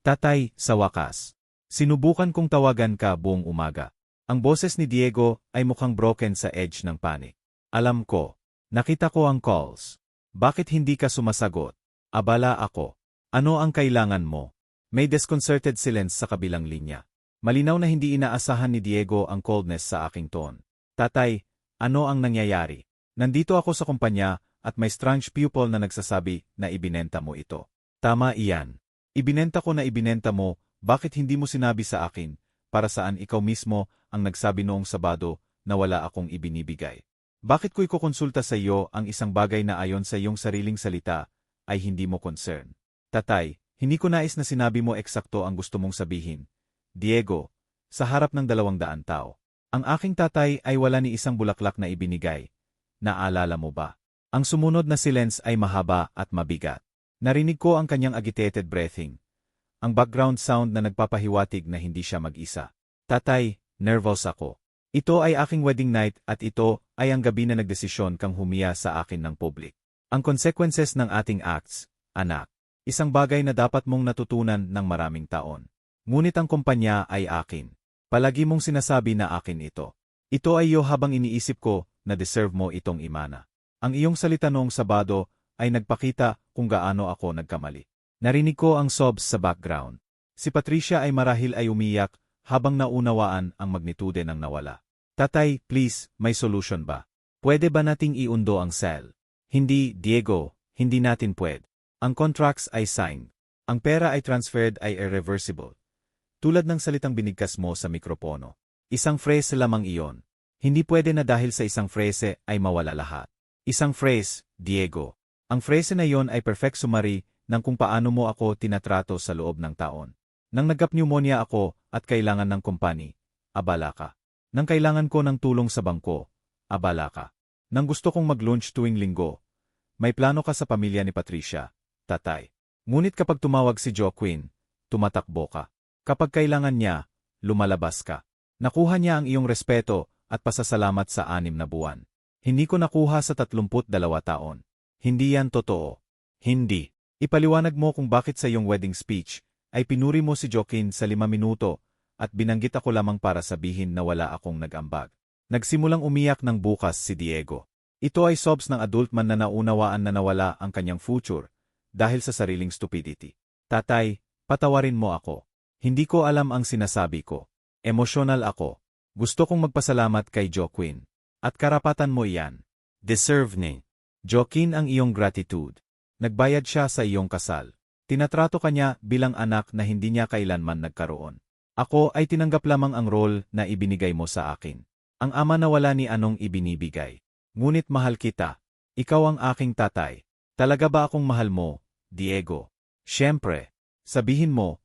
Tatay, sa wakas. Sinubukan kong tawagan ka buong umaga. Ang boses ni Diego ay mukhang broken sa edge ng panic. Alam ko. Nakita ko ang calls. Bakit hindi ka sumasagot? Abala ako. Ano ang kailangan mo? May disconcerted silence sa kabilang linya. Malinaw na hindi inaasahan ni Diego ang coldness sa aking tone. Tatay, ano ang nangyayari? Nandito ako sa kumpanya at may strange pupil na nagsasabi na ibinenta mo ito. Tama iyan. Ibinenta ko na ibinenta mo. Bakit hindi mo sinabi sa akin, para saan ikaw mismo ang nagsabi noong Sabado na wala akong ibinibigay? Bakit ko ikukonsulta sa iyo ang isang bagay na ayon sa iyong sariling salita ay hindi mo concern? Tatay, hindi ko nais na sinabi mo eksakto ang gusto mong sabihin. Diego, sa harap ng 200 tao. Ang aking tatay ay wala ni isang bulaklak na ibinigay. Naalala mo ba? Ang sumunod na silence ay mahaba at mabigat. Narinig ko ang kanyang agitated breathing. Ang background sound na nagpapahiwatig na hindi siya mag-isa. Tatay, nervous ako. Ito ay aking wedding night at ito ay ang gabi na nagdesisyon kang humiya sa akin ng public. Ang consequences ng ating acts, anak. Isang bagay na dapat mong natutunan ng maraming taon. Ngunit ang kumpanya ay akin. Palagi mong sinasabi na akin ito. Ito ay iyo habang iniisip ko na deserve mo itong imana. Ang iyong salita noong Sabado ay nagpakita kung gaano ako nagkamali. Narinig ko ang sobs sa background. Si Patricia ay marahil ay umiyak habang naunawaan ang magnitude ng nawala. Tatay, please, may solution ba? Pwede ba nating iundo ang sale? Hindi, Diego, hindi natin pwede. Ang contracts ay signed. Ang pera ay transferred ay irreversible. Tulad ng salitang binigkas mo sa mikropono. Isang phrase lamang iyon. Hindi pwede na dahil sa isang phrase ay mawala lahat. Isang phrase, Diego. Ang phrase na iyon ay perfect summary ng kung paano mo ako tinatrato sa loob ng taon. Nang nagka-pneumonia ako at kailangan ng company, abala ka. Nang kailangan ko ng tulong sa bangko, abala ka. Nang gusto kong mag-lunch tuwing linggo, may plano ka sa pamilya ni Patricia, tatay. Ngunit kapag tumawag si Joaquin, tumatakbo ka. Kapag kailangan niya, lumalabas ka. Nakuha niya ang iyong respeto at pasasalamat sa 6 na buwan. Hindi ko nakuha sa 32 taon. Hindi yan totoo. Hindi. Ipaliwanag mo kung bakit sa iyong wedding speech ay pinuri mo si Joaquin sa 5 minuto at binanggit ako lamang para sabihin na wala akong nag-ambag. Nagsimulang umiyak ng bukas si Diego. Ito ay sobs ng adult man na naunawaan na nawala ang kanyang future dahil sa sariling stupidity. Tatay, patawarin mo ako. Hindi ko alam ang sinasabi ko. Emosyonal ako. Gusto kong magpasalamat kay Joaquin. At karapatan mo iyan. Deserve ni Joaquin ang iyong gratitude. Nagbayad siya sa iyong kasal. Tinatrato ka niya bilang anak na hindi niya kailanman nagkaroon. Ako ay tinanggap lamang ang role na ibinigay mo sa akin. Ang ama na wala ni anong ibinibigay. Ngunit mahal kita. Ikaw ang aking tatay. Talaga ba akong mahal mo, Diego? Siyempre. Sabihin mo,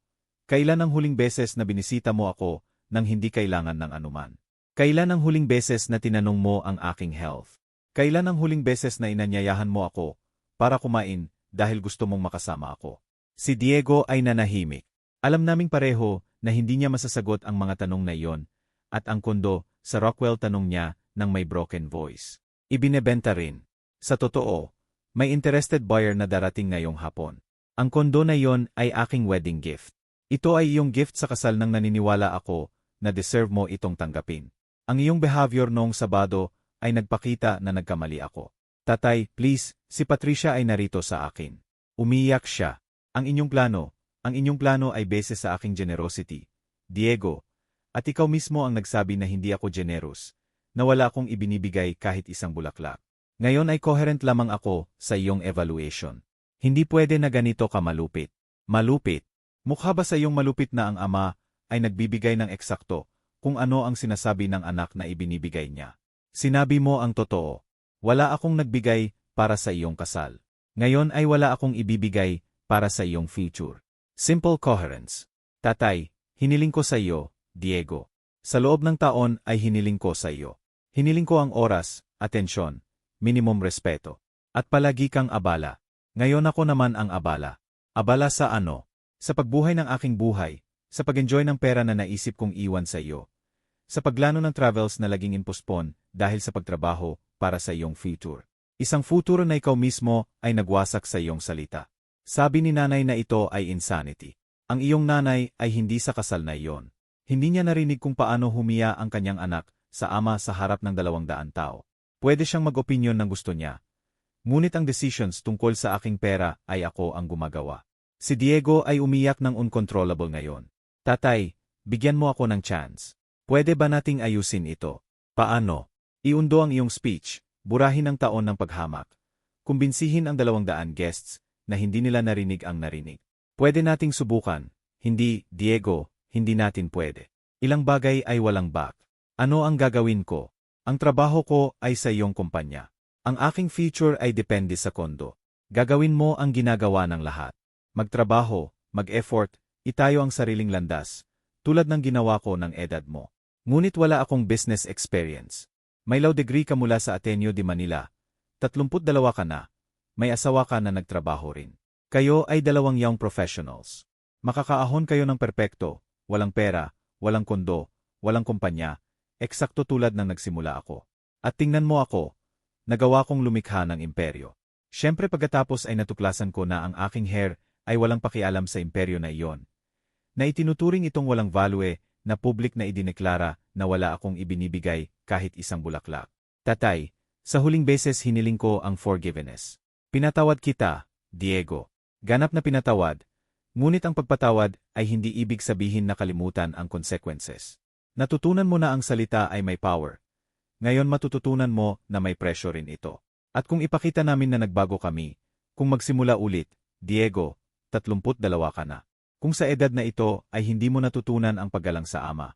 kailan ang huling beses na binisita mo ako nang hindi kailangan ng anuman? Kailan ang huling beses na tinanong mo ang aking health? Kailan ang huling beses na inanyayahan mo ako para kumain dahil gusto mong makasama ako? Si Diego ay nanahimik. Alam naming pareho na hindi niya masasagot ang mga tanong na iyon, at ang kondo sa Rockwell tanong niya ng may broken voice. Ibinebenta rin. Sa totoo, may interested buyer na darating ngayong hapon. Ang kondo na iyon ay aking wedding gift. Ito ay iyong gift sa kasal nang naniniwala ako na deserve mo itong tanggapin. Ang iyong behavior noong Sabado ay nagpakita na nagkamali ako. Tatay, please, si Patricia ay narito sa akin. Umiyak siya. Ang inyong plano ay base sa aking generosity, Diego, at ikaw mismo ang nagsabi na hindi ako generous, na wala akong ibinibigay kahit isang bulaklak. Ngayon ay coherent lamang ako sa iyong evaluation. Hindi pwede na ganito ka malupit. Malupit. Mukha ba sa iyong malupit na ang ama ay nagbibigay ng eksakto kung ano ang sinasabi ng anak na ibinibigay niya? Sinabi mo ang totoo. Wala akong nagbigay para sa iyong kasal. Ngayon ay wala akong ibibigay para sa iyong future. Simple coherence. Tatay, hiniling ko sa iyo, Diego. Sa loob ng taon ay hiniling ko sa iyo. Hiniling ko ang oras, atensyon, minimum respeto. At palagi kang abala. Ngayon ako naman ang abala. Abala sa ano? Sa pagbuhay ng aking buhay, sa pag-enjoy ng pera na naisip kong iwan sa iyo. Sa paglano ng travels na laging impospon dahil sa pagtrabaho para sa iyong future. Isang futuro na ikaw mismo ay nagwasak sa iyong salita. Sabi ni nanay na ito ay insanity. Ang iyong nanay ay hindi sa kasal na iyon. Hindi niya narinig kung paano humiya ang kanyang anak sa ama sa harap ng 200 tao. Pwede siyang mag-opinyon ng gusto niya. Ngunit ang decisions tungkol sa aking pera ay ako ang gumagawa. Si Diego ay umiyak ng uncontrollable ngayon. Tatay, bigyan mo ako ng chance. Pwede ba nating ayusin ito? Paano? Iundo ang iyong speech, burahin ang taon ng paghamak. Kumbinsihin ang 200 guests na hindi nila narinig ang narinig. Pwede nating subukan. Hindi, Diego, hindi natin pwede. Ilang bagay ay walang back. Ano ang gagawin ko? Ang trabaho ko ay sa iyong kumpanya. Ang aking future ay depende sa kondo. Gagawin mo ang ginagawa ng lahat. Magtrabaho, mag-effort, itayo ang sariling landas, tulad ng ginawa ko ng edad mo. Ngunit wala akong business experience. May law degree ka mula sa Ateneo de Manila. 32 ka na. May asawa ka na nagtrabaho rin. Kayo ay 2 young professionals. Makakaahon kayo ng perpekto, walang pera, walang kondo, walang kumpanya, eksakto tulad ng nagsimula ako. At tingnan mo ako, nagawa kong lumikha ng imperyo. Siyempre pagkatapos ay natuklasan ko na ang aking hair ay walang pakialam sa imperyo na iyon. Na itinuturing itong walang value na public na idineklara na wala akong ibinibigay kahit isang bulaklak. Tatay, sa huling beses hiniling ko ang forgiveness. Pinatawad kita, Diego. Ganap na pinatawad, ngunit ang pagpatawad ay hindi ibig sabihin na kalimutan ang consequences. Natutunan mo na ang salita ay may power. Ngayon matututunan mo na may presyo rin ito. At kung ipakita namin na nagbago kami, kung magsimula ulit, Diego, 32 ka na. Kung sa edad na ito ay hindi mo natutunan ang paggalang sa ama,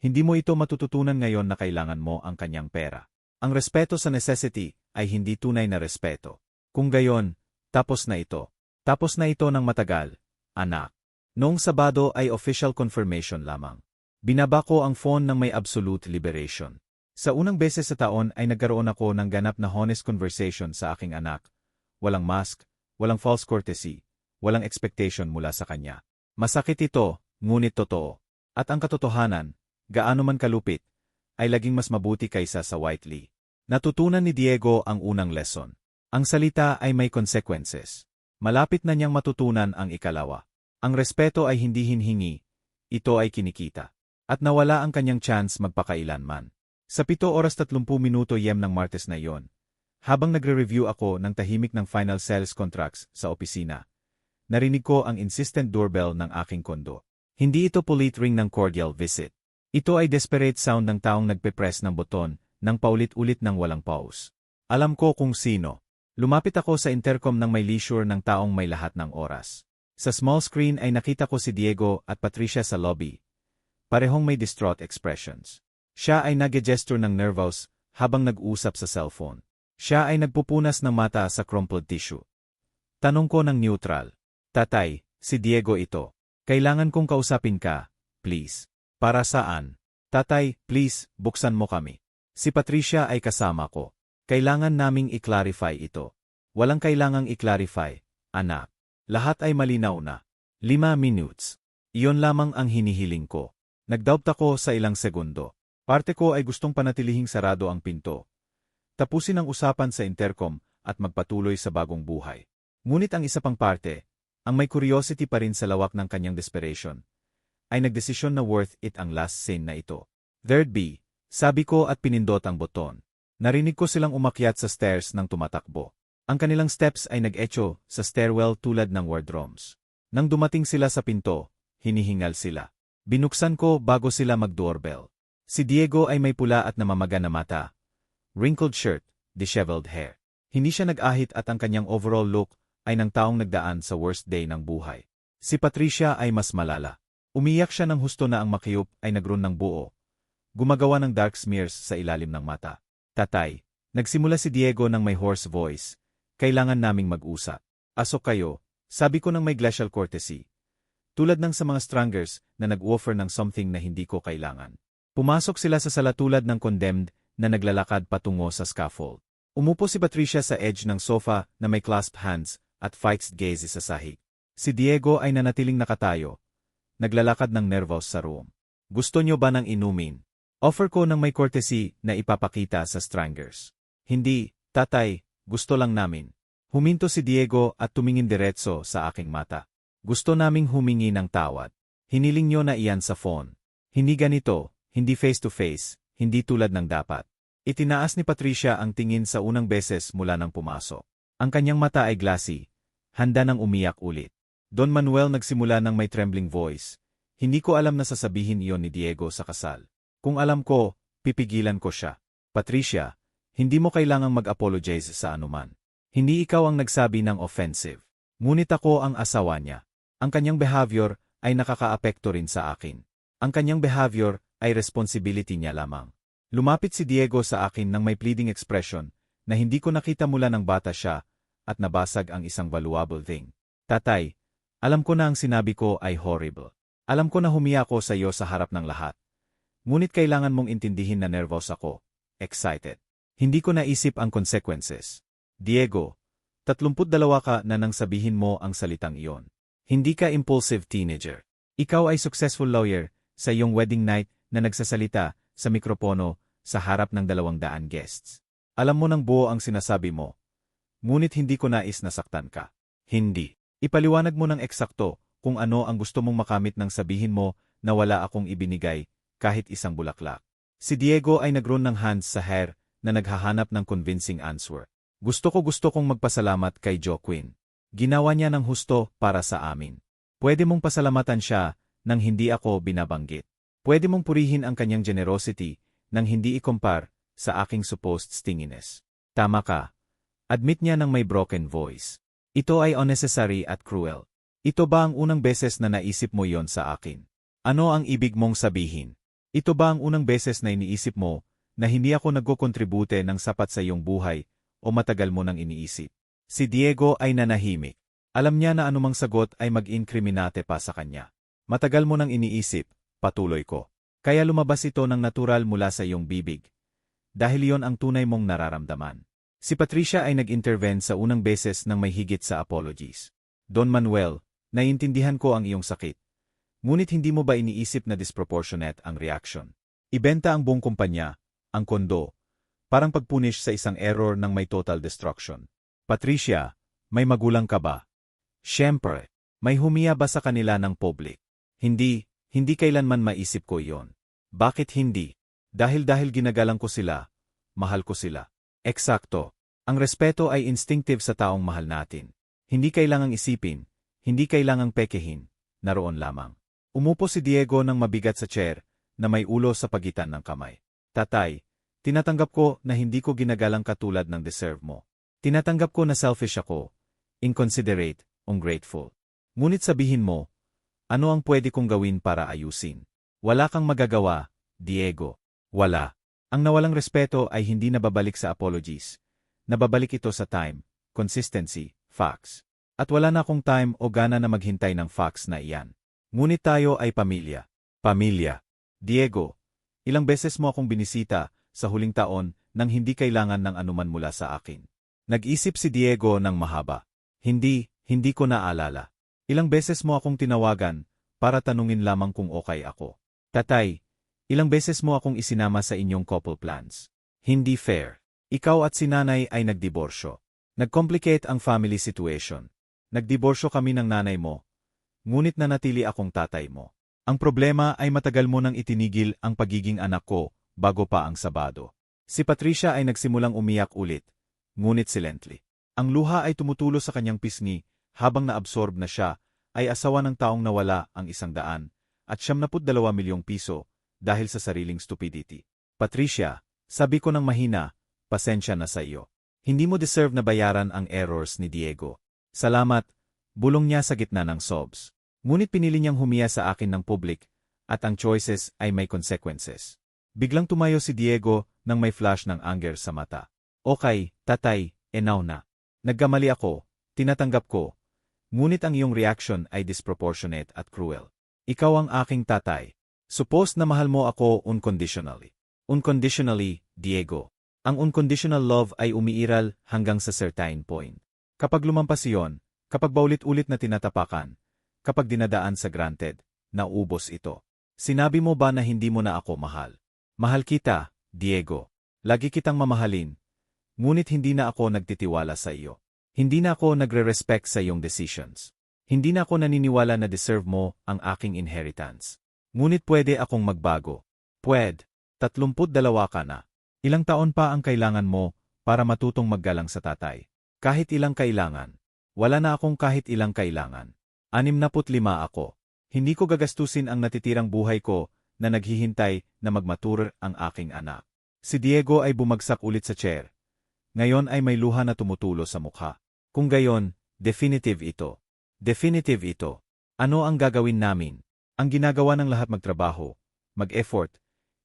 hindi mo ito matututunan ngayon na kailangan mo ang kanyang pera. Ang respeto sa necessity ay hindi tunay na respeto. Kung gayon, tapos na ito. Tapos na ito ng matagal, anak. Noong Sabado ay official confirmation lamang. Binaba ko ang phone ng may absolute liberation. Sa unang beses sa taon ay nagkaroon ako ng ganap na honest conversation sa aking anak. Walang mask, walang false courtesy, walang expectation mula sa kanya. Masakit ito, ngunit totoo. At ang katotohanan, gaano man kalupit, ay laging mas mabuti kaysa sa Whiteley. Natutunan ni Diego ang unang lesson. Ang salita ay may consequences. Malapit na niyang matutunan ang ikalawa. Ang respeto ay hindi hinhingi, ito ay kinikita. At nawala ang kanyang chance magpakailanman. Sa 7:30 ng Martes na iyon, habang nagre-review ako ng tahimik ng final sales contracts sa opisina, narinig ko ang insistent doorbell ng aking kondo. Hindi ito polite ring ng cordial visit. Ito ay desperate sound ng taong nagpe-press ng boton ng paulit-ulit ng walang pause. Alam ko kung sino. Lumapit ako sa intercom ng may leisure ng taong may lahat ng oras. Sa small screen ay nakita ko si Diego at Patricia sa lobby. Parehong may distraught expressions. Siya ay nage-gesture ng nervous habang nag-usap sa cellphone. Siya ay nagpupunas ng mata sa crumpled tissue. Tanong ko ng neutral. Tatay, si Diego ito. Kailangan kong kausapin ka, please. Para saan? Tatay, please, buksan mo kami. Si Patricia ay kasama ko. Kailangan naming i-clarify ito. Walang kailangang i-clarify, anak. Lahat ay malinaw na. 5 minutes. Iyon lamang ang hinihiling ko. Nagdoubt ako sa ilang segundo. Parte ko ay gustong panatilihing sarado ang pinto. Tapusin ang usapan sa intercom at magpatuloy sa bagong buhay. Ngunit ang isa pang parte, ang may curiosity pa rin sa lawak ng kanyang desperation, ay nagdesisyon na worth it ang last scene na ito. Third B. Sabi ko at pinindot ang boton. Narinig ko silang umakyat sa stairs ng tumatakbo. Ang kanilang steps ay nag-echo sa stairwell tulad ng wardrooms. Nang dumating sila sa pinto, hinihingal sila. Binuksan ko bago sila mag-doorbell. Si Diego ay may pula at namamaga na mata. Wrinkled shirt, disheveled hair. Hindi siya nag-ahit at ang kanyang overall look ay ng taong nagdaan sa worst day ng buhay. Si Patricia ay mas malala. Umiyak siya ng husto na ang makiyup ay nagrun ng buo. Gumagawa ng dark smears sa ilalim ng mata. Tatay, nagsimula si Diego ng may hoarse voice. Kailangan naming mag-usap. Asok kayo, sabi ko ng may glacial courtesy. Tulad ng sa mga strangers na nag-offer ng something na hindi ko kailangan. Pumasok sila sa sala tulad ng condemned na naglalakad patungo sa scaffold. Umupo si Patricia sa edge ng sofa na may clasped hands at fixed gaze sa sahig. Si Diego ay nanatiling nakatayo. Naglalakad ng nervous sa room. Gusto niyo ba ng inumin? Offer ko ng may courtesy na ipapakita sa strangers. Hindi, tatay, gusto lang namin. Huminto si Diego at tumingin diretso sa aking mata. Gusto naming humingi ng tawad. Hiniling niyo na iyan sa phone. Hindi ganito, hindi face-to-face, hindi tulad ng dapat. Itinaas ni Patricia ang tingin sa unang beses mula nang pumasok. Ang kanyang mata ay glassy, handa nang umiyak ulit. Don Manuel nagsimula ng may trembling voice. Hindi ko alam na sasabihin iyon ni Diego sa kasal. Kung alam ko, pipigilan ko siya. Patricia, hindi mo kailangang mag-apologize sa anuman. Hindi ikaw ang nagsabi ng offensive. Ngunit ako ang asawa niya. Ang kanyang behavior ay nakakaapekto rin sa akin. Ang kanyang behavior ay responsibility niya lamang. Lumapit si Diego sa akin ng may pleading expression na hindi ko nakita mula ng bata siya at nabasag ang isang valuable thing. Tatay, alam ko na ang sinabi ko ay horrible. Alam ko na humiya ko sa iyo sa harap ng lahat. Ngunit kailangan mong intindihin na nervous ako. Excited. Hindi ko naisip ang consequences. Diego, 32 ka na nang sabihin mo ang salitang iyon. Hindi ka impulsive teenager. Ikaw ay successful lawyer sa iyong wedding night na nagsasalita sa mikropono, sa harap ng 200 guests. Alam mo ng buo ang sinasabi mo. Ngunit hindi ko nais na saktan ka. Hindi. Ipaliwanag mo ng eksakto kung ano ang gusto mong makamit nang sabihin mo na wala akong ibinigay kahit isang bulaklak. Si Diego ay nagroon ng hands sa hair na naghahanap ng convincing answer. Gusto kong magpasalamat kay Joaquin. Ginawa niya ng husto para sa amin. Pwede mong pasalamatan siya nang hindi ako binabanggit. Pwede mong purihin ang kanyang generosity nang hindi ikumpar sa aking supposed stinginess. Tama ka. Admit niya ng may broken voice. Ito ay unnecessary at cruel. Ito ba ang unang beses na naisip mo yon sa akin? Ano ang ibig mong sabihin? Ito ba ang unang beses na iniisip mo na hindi ako nagkokontribute ng sapat sa iyong buhay o matagal mo nang iniisip? Si Diego ay nanahimik. Alam niya na anumang sagot ay mag-inkriminate pa sa kanya. Matagal mo nang iniisip, patuloy ko. Kaya lumabas ito ng natural mula sa iyong bibig. Dahil iyon ang tunay mong nararamdaman. Si Patricia ay nag-intervene sa unang beses nang may higit sa apologies. Don Manuel, naiintindihan ko ang iyong sakit. Ngunit hindi mo ba iniisip na disproportionate ang reaction? Ibenta ang buong kumpanya, ang kondo, parang pagpunish sa isang error ng may total destruction. Patricia, may magulang ka ba? Siyempre, may humiya ba sa kanila ng public? Hindi kailanman maisip ko iyon. Bakit hindi? Dahil ginagalang ko sila, mahal ko sila. Eksakto. Ang respeto ay instinctive sa taong mahal natin. Hindi kailangang isipin, hindi kailangang pekehin, naroon lamang. Umupo si Diego ng mabigat sa chair na may ulo sa pagitan ng kamay. Tatay, tinatanggap ko na hindi ko ginagalang katulad ng deserve mo. Tinatanggap ko na selfish ako, inconsiderate, ungrateful. Ngunit sabihin mo, ano ang pwede kong gawin para ayusin? Wala kang magagawa, Diego. Wala. Ang nawalang respeto ay hindi nababalik sa apologies. Nababalik ito sa time, consistency, facts. At wala na akong time o gana na maghintay ng facts na iyan. Ngunit tayo ay pamilya. Pamilya. Diego, ilang beses mo akong binisita sa huling taon nang hindi kailangan ng anuman mula sa akin. Nag-isip si Diego ng mahaba. Hindi ko naalala. Ilang beses mo akong tinawagan para tanungin lamang kung okay ako. Tatay, ilang beses mo akong isinama sa inyong couple plans. Hindi fair. Ikaw at si nanay ay nagdiborsyo. Nag-complicate ang family situation. Nagdiborsyo kami ng nanay mo. Ngunit nanatili akong tatay mo. Ang problema ay matagal mo nang itinigil ang pagiging anak ko bago pa ang Sabado. Si Patricia ay nagsimulang umiyak ulit, ngunit silently. Ang luha ay tumutulo sa kanyang pisngi habang naabsorb na siya ay asawa ng taong nawala ang 100 at 72 milyong piso dahil sa sariling stupidity. Patricia, sabi ko ng mahina, pasensya na sa iyo. Hindi mo deserve na bayaran ang errors ni Diego. Salamat, bulong niya sa gitna ng sobs. Ngunit pinili niyang humiya sa akin ng public, at ang choices ay may consequences. Biglang tumayo si Diego nang may flash ng anger sa mata. Okay, tatay, now na. Nagkamali ako, tinatanggap ko. Ngunit ang iyong reaction ay disproportionate at cruel. Ikaw ang aking tatay. Suppose na mahal mo ako unconditionally. Unconditionally, Diego. Ang unconditional love ay umiiral hanggang sa certain point. Kapag lumampas iyon, kapag paulit-ulit na tinatapakan, kapag dinadaan sa granted, naubos ito. Sinabi mo ba na hindi mo na ako mahal? Mahal kita, Diego. Lagi kitang mamahalin. Ngunit hindi na ako nagtitiwala sa iyo. Hindi na ako nagre-respect sa iyong decisions. Hindi na ako naniniwala na deserve mo ang aking inheritance. Ngunit pwede akong magbago. Pwede. 32 ka na. Ilang taon pa ang kailangan mo para matutong maggalang sa tatay. Kahit ilang kailangan. Wala na akong kahit ilang kailangan. 65 ako. Hindi ko gagastusin ang natitirang buhay ko na naghihintay na magmature ang aking anak. Si Diego ay bumagsak ulit sa chair. Ngayon ay may luha na tumutulo sa mukha. Kung gayon, definitive ito. Definitive ito. Ano ang gagawin namin? Ang ginagawa ng lahat magtrabaho, mag-effort,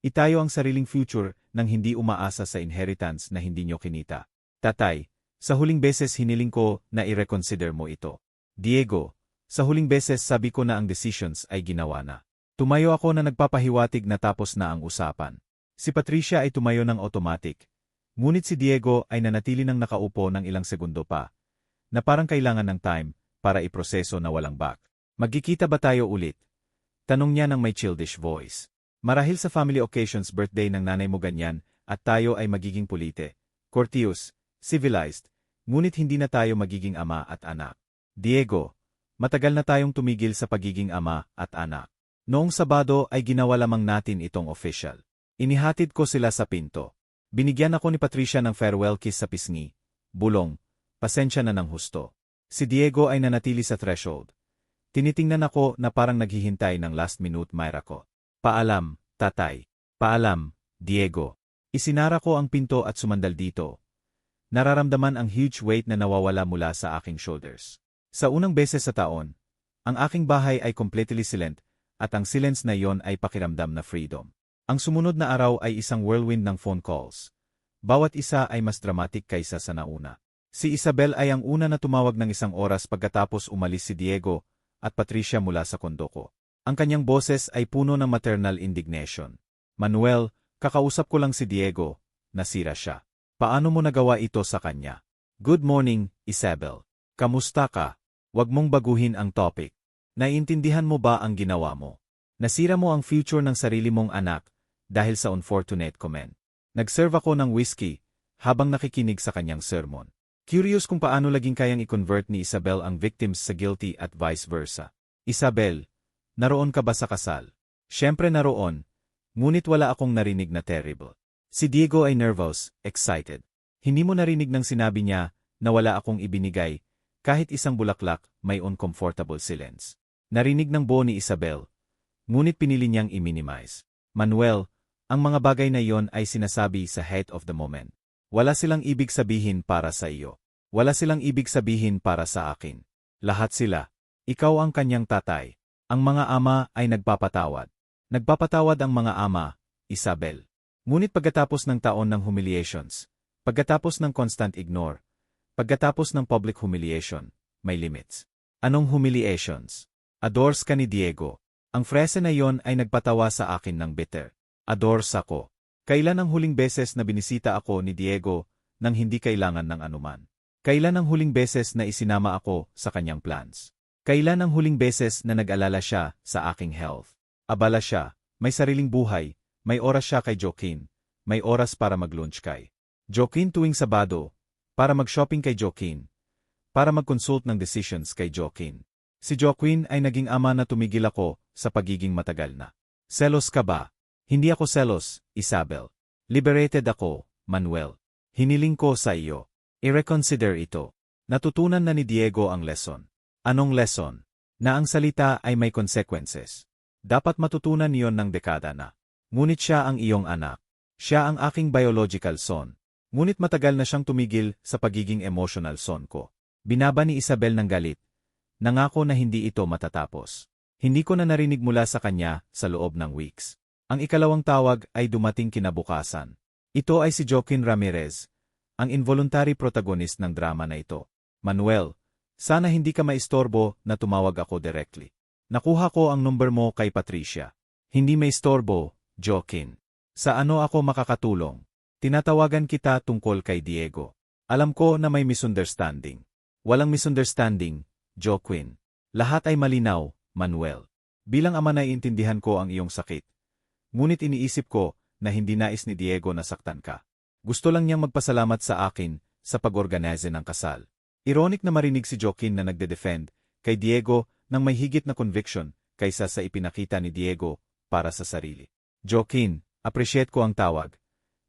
itayo ang sariling future nang hindi umaasa sa inheritance na hindi nyo kinita. Tatay, sa huling beses hiniling ko na i-reconsider mo ito. Diego, sa huling beses sabi ko na ang decisions ay ginawa na. Tumayo ako na nagpapahiwatig na tapos na ang usapan. Si Patricia ay tumayo ng automatic. Ngunit si Diego ay nanatili ng nakaupo ng ilang segundo pa, na parang kailangan ng time para iproseso na walang back. Magkikita ba tayo ulit? Tanong niya ng may childish voice. Marahil sa family occasions birthday ng nanay mo ganyan, at tayo ay magiging pulite, courteous, civilized, ngunit hindi na tayo magiging ama at anak. Diego, matagal na tayong tumigil sa pagiging ama at anak. Noong Sabado ay ginawa lamang natin itong official. Inihatid ko sila sa pinto. Binigyan ako ni Patricia ng farewell kiss sa pisngi. Bulong, pasensya na ng husto. Si Diego ay nanatili sa threshold. Tinitingnan ako na parang naghihintay ng last minute Myra ko. Paalam, tatay. Paalam, Diego. Isinara ko ang pinto at sumandal dito. Nararamdaman ang huge weight na nawawala mula sa aking shoulders. Sa unang beses sa taon, ang aking bahay ay completely silent, at ang silence na iyon ay pakiramdam na freedom. Ang sumunod na araw ay isang whirlwind ng phone calls. Bawat isa ay mas dramatic kaysa sa nauna. Si Isabel ay ang una na tumawag ng 1 oras pagkatapos umalis si Diego at Patricia mula sa kondo ko. Ang kanyang boses ay puno ng maternal indignation. Manuel, kakausap ko lang si Diego, nasira siya. Paano mo nagawa ito sa kanya? Good morning, Isabel. Kamusta ka? Huwag mong baguhin ang topic. Naiintindihan mo ba ang ginawa mo? Nasira mo ang future ng sarili mong anak dahil sa unfortunate comment. Nag-serve ako ng whiskey habang nakikinig sa kanyang sermon. Curious kung paano laging kayang i-convert ni Isabel ang victims sa guilty at vice versa. Isabel, naroon ka ba sa kasal? Siyempre naroon, ngunit wala akong narinig na terrible. Si Diego ay nervous, excited. Hindi mo narinig nang sinabi niya na wala akong ibinigay, kahit isang bulaklak, may uncomfortable silence. Narinig ng buo ni Isabel, ngunit pinili niyang i-minimize. Manuel, ang mga bagay na iyon ay sinasabi sa heat of the moment. Wala silang ibig sabihin para sa iyo. Wala silang ibig sabihin para sa akin. Lahat sila. Ikaw ang kanyang tatay. Ang mga ama ay nagpapatawad. Nagpapatawad ang mga ama, Isabel. Ngunit pagkatapos ng taon ng humiliations, pagkatapos ng constant ignore, pagkatapos ng public humiliation, may limits. Anong humiliations? Adores ka ni Diego. Ang frase na iyon ay nagpatawa sa akin ng bitter. Adores ako. Kailan ang huling beses na binisita ako ni Diego nang hindi kailangan ng anuman? Kailan ang huling beses na isinama ako sa kanyang plans? Kailan ang huling beses na nag-alala siya sa aking health? Abala siya, may sariling buhay, may oras siya kay Joaquin, may oras para mag-lunch kay Joaquin tuwing Sabado, para mag-shopping kay Joaquin, para mag-consult ng decisions kay Joaquin. Si Joaquin ay naging ama na tumigil ako sa pagiging matagal na. Selos ka ba? Hindi ako selos, Isabel. Liberated ako, Manuel. Hiniling ko sa iyo. I-reconsider ito. Natutunan na ni Diego ang lesson. Anong lesson? Na ang salita ay may consequences. Dapat matutunan niyon ng dekada na. Ngunit siya ang iyong anak. Siya ang aking biological son. Ngunit matagal na siyang tumigil sa pagiging emotional son ko. Binaba ni Isabel ng galit. Nangako na hindi ito matatapos. Hindi ko na narinig mula sa kanya sa loob ng weeks. Ang ikalawang tawag ay dumating kinabukasan. Ito ay si Joaquin Ramirez, ang involuntary protagonist ng drama na ito. Manuel, sana hindi ka maistorbo na tumawag ako directly. Nakuha ko ang number mo kay Patricia. Hindi maistorbo, Joaquin. Sa ano ako makakatulong? Tinatawagan kita tungkol kay Diego. Alam ko na may misunderstanding. Walang misunderstanding, Joaquin. Lahat ay malinaw, Manuel. Bilang ama naiintindihan ko ang iyong sakit. Ngunit iniisip ko na hindi nais ni Diego na saktan ka. Gusto lang niyang magpasalamat sa akin sa pag-organize ng kasal. Ironic na marinig si Joaquin na nagde-defend kay Diego ng may higit na conviction kaysa sa ipinakita ni Diego para sa sarili. Joaquin, appreciate ko ang tawag.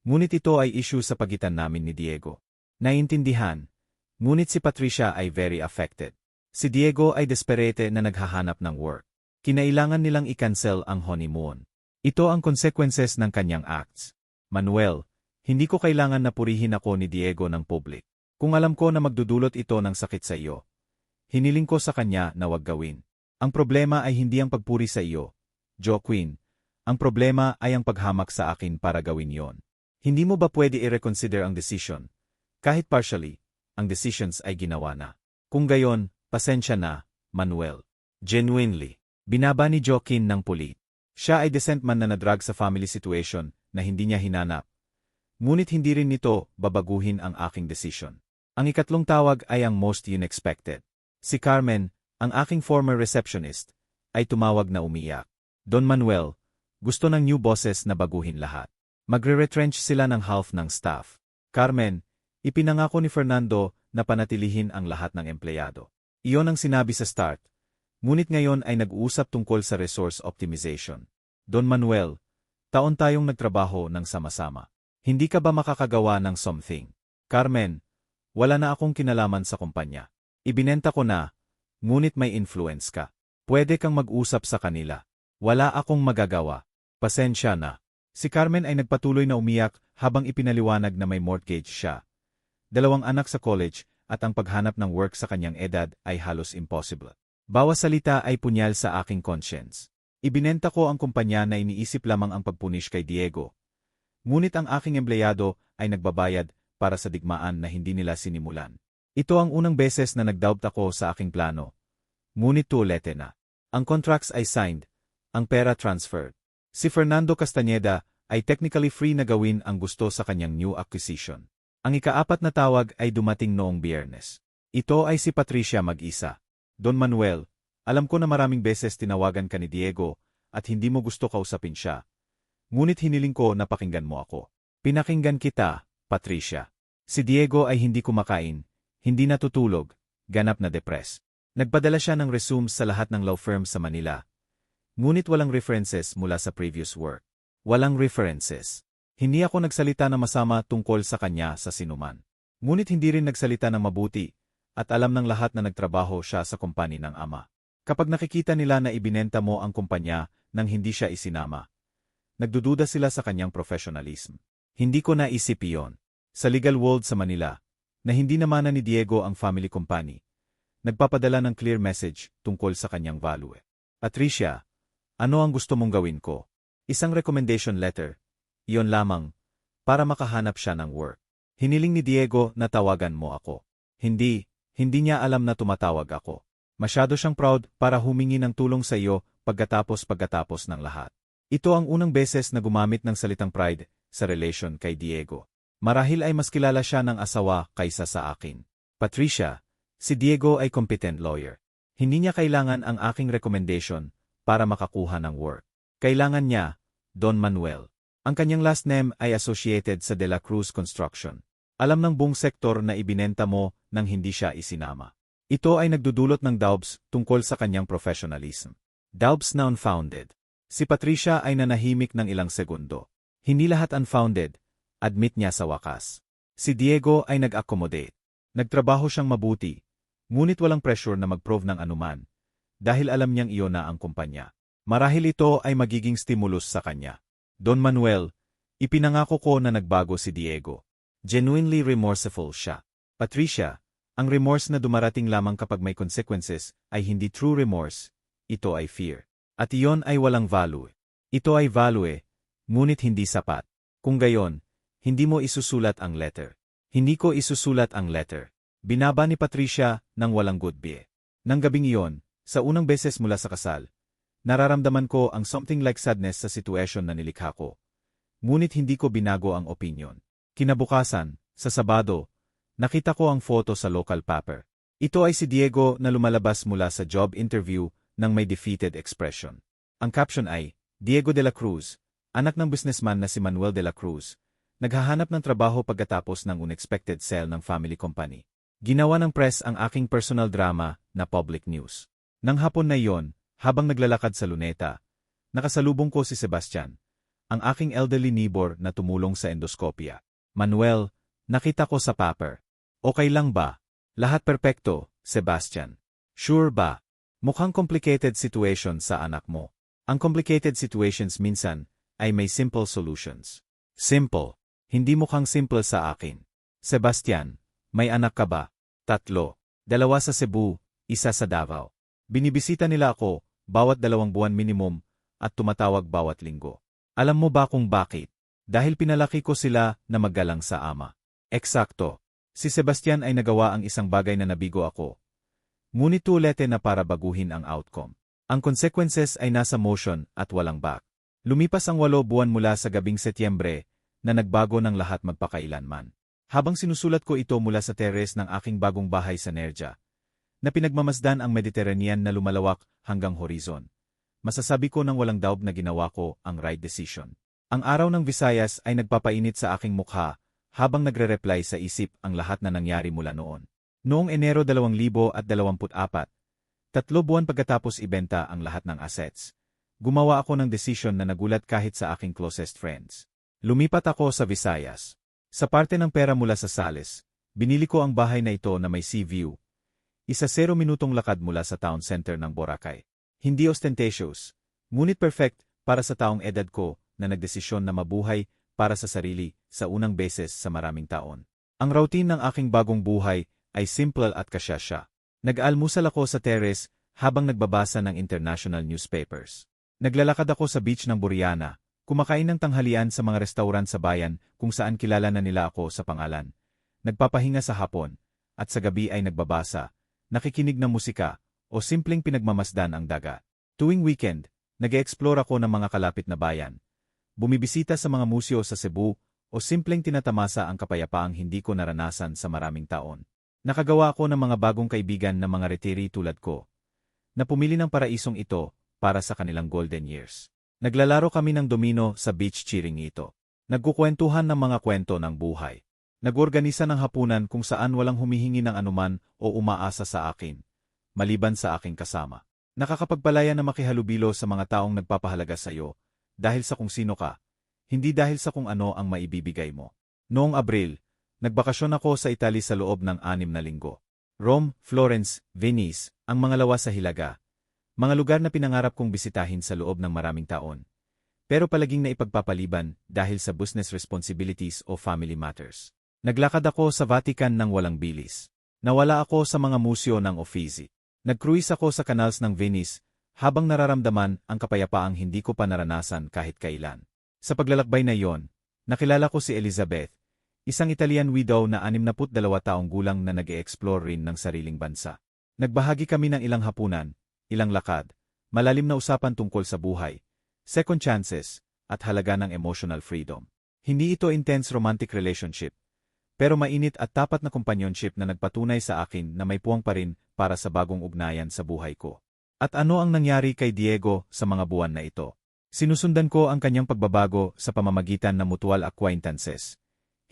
Ngunit ito ay issue sa pagitan namin ni Diego. Naiintindihan, ngunit si Patricia ay very affected. Si Diego ay desperate na naghahanap ng work. Kinailangan nilang i-cancel ang honeymoon. Ito ang consequences ng kanyang acts. Manuel, hindi ko kailangan na purihin ako ni Diego ng public. Kung alam ko na magdudulot ito ng sakit sa iyo, hiniling ko sa kanya na wag gawin. Ang problema ay hindi ang pagpuri sa iyo, Joaquin. Ang problema ay ang paghamak sa akin para gawin yon. Hindi mo ba pwede i-reconsider ang decision? Kahit partially, ang decisions ay ginawa na. Kung gayon, pasensya na, Manuel. Genuinely. Binaba ni Joaquin ng pulit. Siya ay decent man na nadrag sa family situation na hindi niya hinanap. Ngunit hindi rin nito babaguhin ang aking decision. Ang ikatlong tawag ay ang most unexpected. Si Carmen, ang aking former receptionist, ay tumawag na umiyak. Don Manuel, Gusto ng new bosses na baguhin lahat. Magre-retrench sila ng half ng staff. Carmen, ipinangako ni Fernando na panatilihin ang lahat ng empleyado. Iyon ang sinabi sa start. Ngunit ngayon ay nag-uusap tungkol sa resource optimization. Don Manuel, taon tayong nagtrabaho ng sama-sama. Hindi ka ba makakagawa ng something? Carmen, wala na akong kinalaman sa kumpanya. Ibinenta ko na, ngunit may influence ka. Pwede kang mag-usap sa kanila. Wala akong magagawa. Pasensya na. Si Carmen ay nagpatuloy na umiyak habang ipinaliwanag na may mortgage siya. 2 anak sa college at ang paghanap ng work sa kanyang edad ay halos impossible. Bawat salita ay punyal sa aking conscience. Ibinenta ko ang kumpanya na iniisip lamang ang pagpunish kay Diego. Ngunit ang aking empleyado ay nagbabayad para sa digmaan na hindi nila sinimulan. Ito ang unang beses na nag-doubt ako sa aking plano. Ngunit tuulete na. Ang contracts ay signed, ang pera transferred. Si Fernando Castañeda ay technically free na gawin ang gusto sa kanyang new acquisition. Ang ika-4 na tawag ay dumating noong Biyernes. Ito ay si Patricia mag-isa. Don Manuel, alam ko na maraming beses tinawagan ka ni Diego at hindi mo gusto kausapin siya. Ngunit hiniling ko na pakinggan mo ako. Pinakinggan kita, Patricia. Si Diego ay hindi kumakain, hindi natutulog, ganap na depressed. Nagpadala siya ng resumes sa lahat ng law firms sa Manila. Ngunit walang references mula sa previous work. Walang references. Hindi ako nagsalita na masama tungkol sa kanya sa sinuman. Ngunit hindi rin nagsalita ng mabuti, at alam ng lahat na nagtrabaho siya sa kumpanya ng ama. Kapag nakikita nila na ibinenta mo ang kumpanya nang hindi siya isinama, nagdududa sila sa kanyang professionalism. Hindi ko naisip iyon. Sa legal world sa Manila, na hindi naman ni Diego ang family company, nagpapadala ng clear message tungkol sa kanyang value. Patricia, ano ang gusto mong gawin ko? Isang recommendation letter. Iyon lamang, para makahanap siya ng work. Hiniling ni Diego na tawagan mo ako. Hindi niya alam na tumatawag ako. Masyado siyang proud para humingi ng tulong sa iyo pagkatapos ng lahat. Ito ang unang beses na gumamit ng salitang pride sa relation kay Diego. Marahil ay mas kilala siya ng asawa kaysa sa akin. Patricia, si Diego ay competent lawyer. Hindi niya kailangan ang aking recommendation para makakuha ng work. Kailangan niya, Don Manuel. Ang kanyang last name ay associated sa De La Cruz Construction. Alam ng buong sektor na ibinenta mo nang hindi siya isinama. Ito ay nagdudulot ng doubts tungkol sa kanyang professionalism. Doubts na unfounded. Si Patricia ay nanahimik ng ilang segundo. Hindi lahat unfounded, admit niya sa wakas. Si Diego ay nag-accommodate. Nagtrabaho siyang mabuti, ngunit walang pressure na mag-prove ng anuman, dahil alam niyang iyon na ang kumpanya. Marahil ito ay magiging stimulus sa kanya. Don Manuel, ipinangako ko na nagbago si Diego. Genuinely remorseful siya. Patricia, ang remorse na dumarating lamang kapag may consequences ay hindi true remorse, ito ay fear. At iyon ay walang value. Ito ay value, ngunit hindi sapat. Kung gayon, hindi mo isusulat ang letter. Hindi ko isusulat ang letter. Binaba ni Patricia nang walang goodbye. Nang gabing iyon, sa unang beses mula sa kasal, nararamdaman ko ang something like sadness sa situation na nilikha ko. Ngunit hindi ko binago ang opinion. Kinabukasan, sa Sabado, nakita ko ang photo sa local paper. Ito ay si Diego na lumalabas mula sa job interview ng may defeated expression. Ang caption ay, Diego de la Cruz, anak ng businessman na si Manuel de la Cruz, naghahanap ng trabaho pagkatapos ng unexpected sale ng family company. Ginawa ng press ang aking personal drama na public news. Nang hapon na iyon, habang naglalakad sa Luneta, nakasalubong ko si Sebastian, ang aking elderly neighbor na tumulong sa endoskopya. Manuel, nakita ko sa paper. Okay lang ba? Lahat perpekto, Sebastian. Sure ba? Mukhang complicated situation sa anak mo. Ang complicated situations minsan ay may simple solutions. Simple. Hindi mukhang simple sa akin. Sebastian, may anak ka ba? 3. 2 sa Cebu, 1 sa Davao. Binibisita nila ako, bawat 2 buwan minimum, at tumatawag bawat linggo. Alam mo ba kung bakit? Dahil pinalaki ko sila na maggalang sa ama. Eksakto. Si Sebastian ay nagawa ang isang bagay na nabigo ako. Ngunit tulete na para baguhin ang outcome. Ang consequences ay nasa motion at walang back. Lumipas ang 8 buwan mula sa gabing Setyembre, na nagbago ng lahat magpakailanman. Habang sinusulat ko ito mula sa teres ng aking bagong bahay sa Nerja, na pinagmamasdan ang Mediterranean na lumalawak hanggang horizon, masasabi ko nang walang doubt na ginawa ko ang right decision. Ang araw ng Visayas ay nagpapainit sa aking mukha habang nagre-reply sa isip ang lahat na nangyari mula noon. Noong Enero 2024, 3 buwan pagkatapos ibenta ang lahat ng assets, gumawa ako ng desisyon na nagulat kahit sa aking closest friends. Lumipat ako sa Visayas. Sa parte ng pera mula sa Sales, binili ko ang bahay na ito na may sea view. Isa 0 minutong lakad mula sa town center ng Boracay. Hindi ostentatious, ngunit perfect para sa taong edad ko na nagdesisyon na mabuhay para sa sarili sa unang beses sa maraming taon. Ang routine ng aking bagong buhay ay simple at kasyasya. Nag-almusal ako sa terrace habang nagbabasa ng international newspapers. Naglalakad ako sa beach ng Buriana, kumakain ng tanghalian sa mga restaurant sa bayan kung saan kilala na nila ako sa pangalan. Nagpapahinga sa hapon, at sa gabi ay nagbabasa, nakikinig ng musika, o simpleng pinagmamasdan ang dagat. Tuwing weekend, nag-e-explore ako ng mga kalapit na bayan. Bumibisita sa mga museo sa Cebu, o simpleng tinatamasa ang kapayapaang hindi ko naranasan sa maraming taon. Nakagawa ako ng mga bagong kaibigan na mga retiree tulad ko, na pumili ng paraisong ito para sa kanilang golden years. Naglalaro kami ng domino sa beach cheering ito. Nagkukwentuhan ng mga kwento ng buhay. Nag-organisa ng hapunan kung saan walang humihingi ng anuman o umaasa sa akin, maliban sa aking kasama. Nakakapagpalaya na makihalubilo sa mga taong nagpapahalaga sa iyo, dahil sa kung sino ka, hindi dahil sa kung ano ang maibibigay mo. Noong Abril, nagbakasyon ako sa Italy sa loob ng 6 na linggo. Rome, Florence, Venice, ang mga lawas sa Hilaga. Mga lugar na pinangarap kong bisitahin sa loob ng maraming taon. Pero palaging naipagpapaliban dahil sa business responsibilities o family matters. Naglakad ako sa Vatican nang walang bilis. Nawala ako sa mga museo ng Uffizi. Nag-cruise ako sa canals ng Venice habang nararamdaman ang kapayapaang hindi ko pa naranasan kahit kailan. Sa paglalakbay na iyon, nakilala ko si Elizabeth, isang Italian widow na 62 taong gulang na nag-e-explore rin ng sariling bansa. Nagbahagi kami ng ilang hapunan, ilang lakad, malalim na usapan tungkol sa buhay, second chances, at halaga ng emotional freedom. Hindi ito intense romantic relationship, pero mainit at tapat na companionship na nagpatunay sa akin na may puwang pa rin para sa bagong ugnayan sa buhay ko. At ano ang nangyari kay Diego sa mga buwan na ito? Sinusundan ko ang kanyang pagbabago sa pamamagitan ng mutual acquaintances.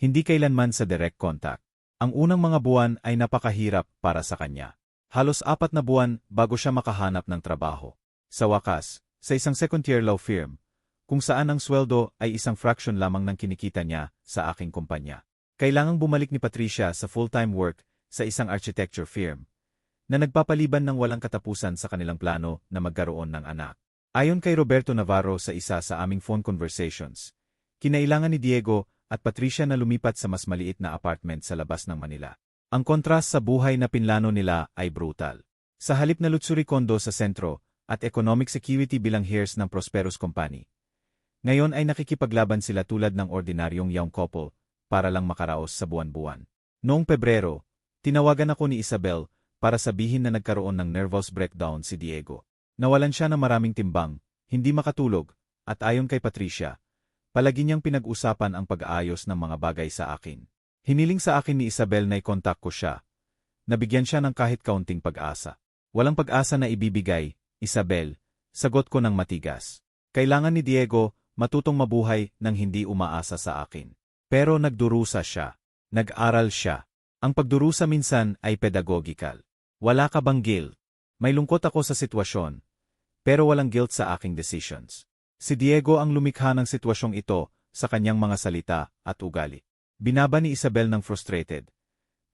Hindi kailanman sa direct contact. Ang unang mga buwan ay napakahirap para sa kanya. Halos 4 na buwan bago siya makahanap ng trabaho. Sa wakas, sa isang second-tier law firm, kung saan ang sweldo ay isang fraction lamang ng kinikita niya sa aking kumpanya. Kailangang bumalik ni Patricia sa full-time work sa isang architecture firm, na nagpapaliban ng walang katapusan sa kanilang plano na magkaroon ng anak. Ayon kay Roberto Navarro sa isa sa aming phone conversations, kinailangan ni Diego at Patricia na lumipat sa mas maliit na apartment sa labas ng Manila. Ang kontrast sa buhay na pinlano nila ay brutal. Sa halip na luxury condo sa sentro at economic security bilang heirs ng prosperous company, ngayon ay nakikipaglaban sila tulad ng ordinaryong young couple para lang makaraos sa buwan-buwan. Noong Pebrero, tinawagan ako ni Isabel para sabihin na nagkaroon ng nervous breakdown si Diego. Nawalan siya ng maraming timbang, hindi makatulog, at ayon kay Patricia, palagi niyang pinag-usapan ang pag-aayos ng mga bagay sa akin. Hiniling sa akin ni Isabel na i-contact ko siya. Nabigyan siya ng kahit kaunting pag-asa. Walang pag-asa na ibibigay, Isabel, sagot ko ng matigas. Kailangan ni Diego matutong mabuhay nang hindi umaasa sa akin. Pero nagdurusa siya. Nag-aral siya. Ang pagdurusa minsan ay pedagogical. Wala ka bang guilt? May lungkot ako sa sitwasyon, pero walang guilt sa aking decisions. Si Diego ang lumikha ng sitwasyong ito sa kanyang mga salita at ugali. Binaba ni Isabel ng frustrated.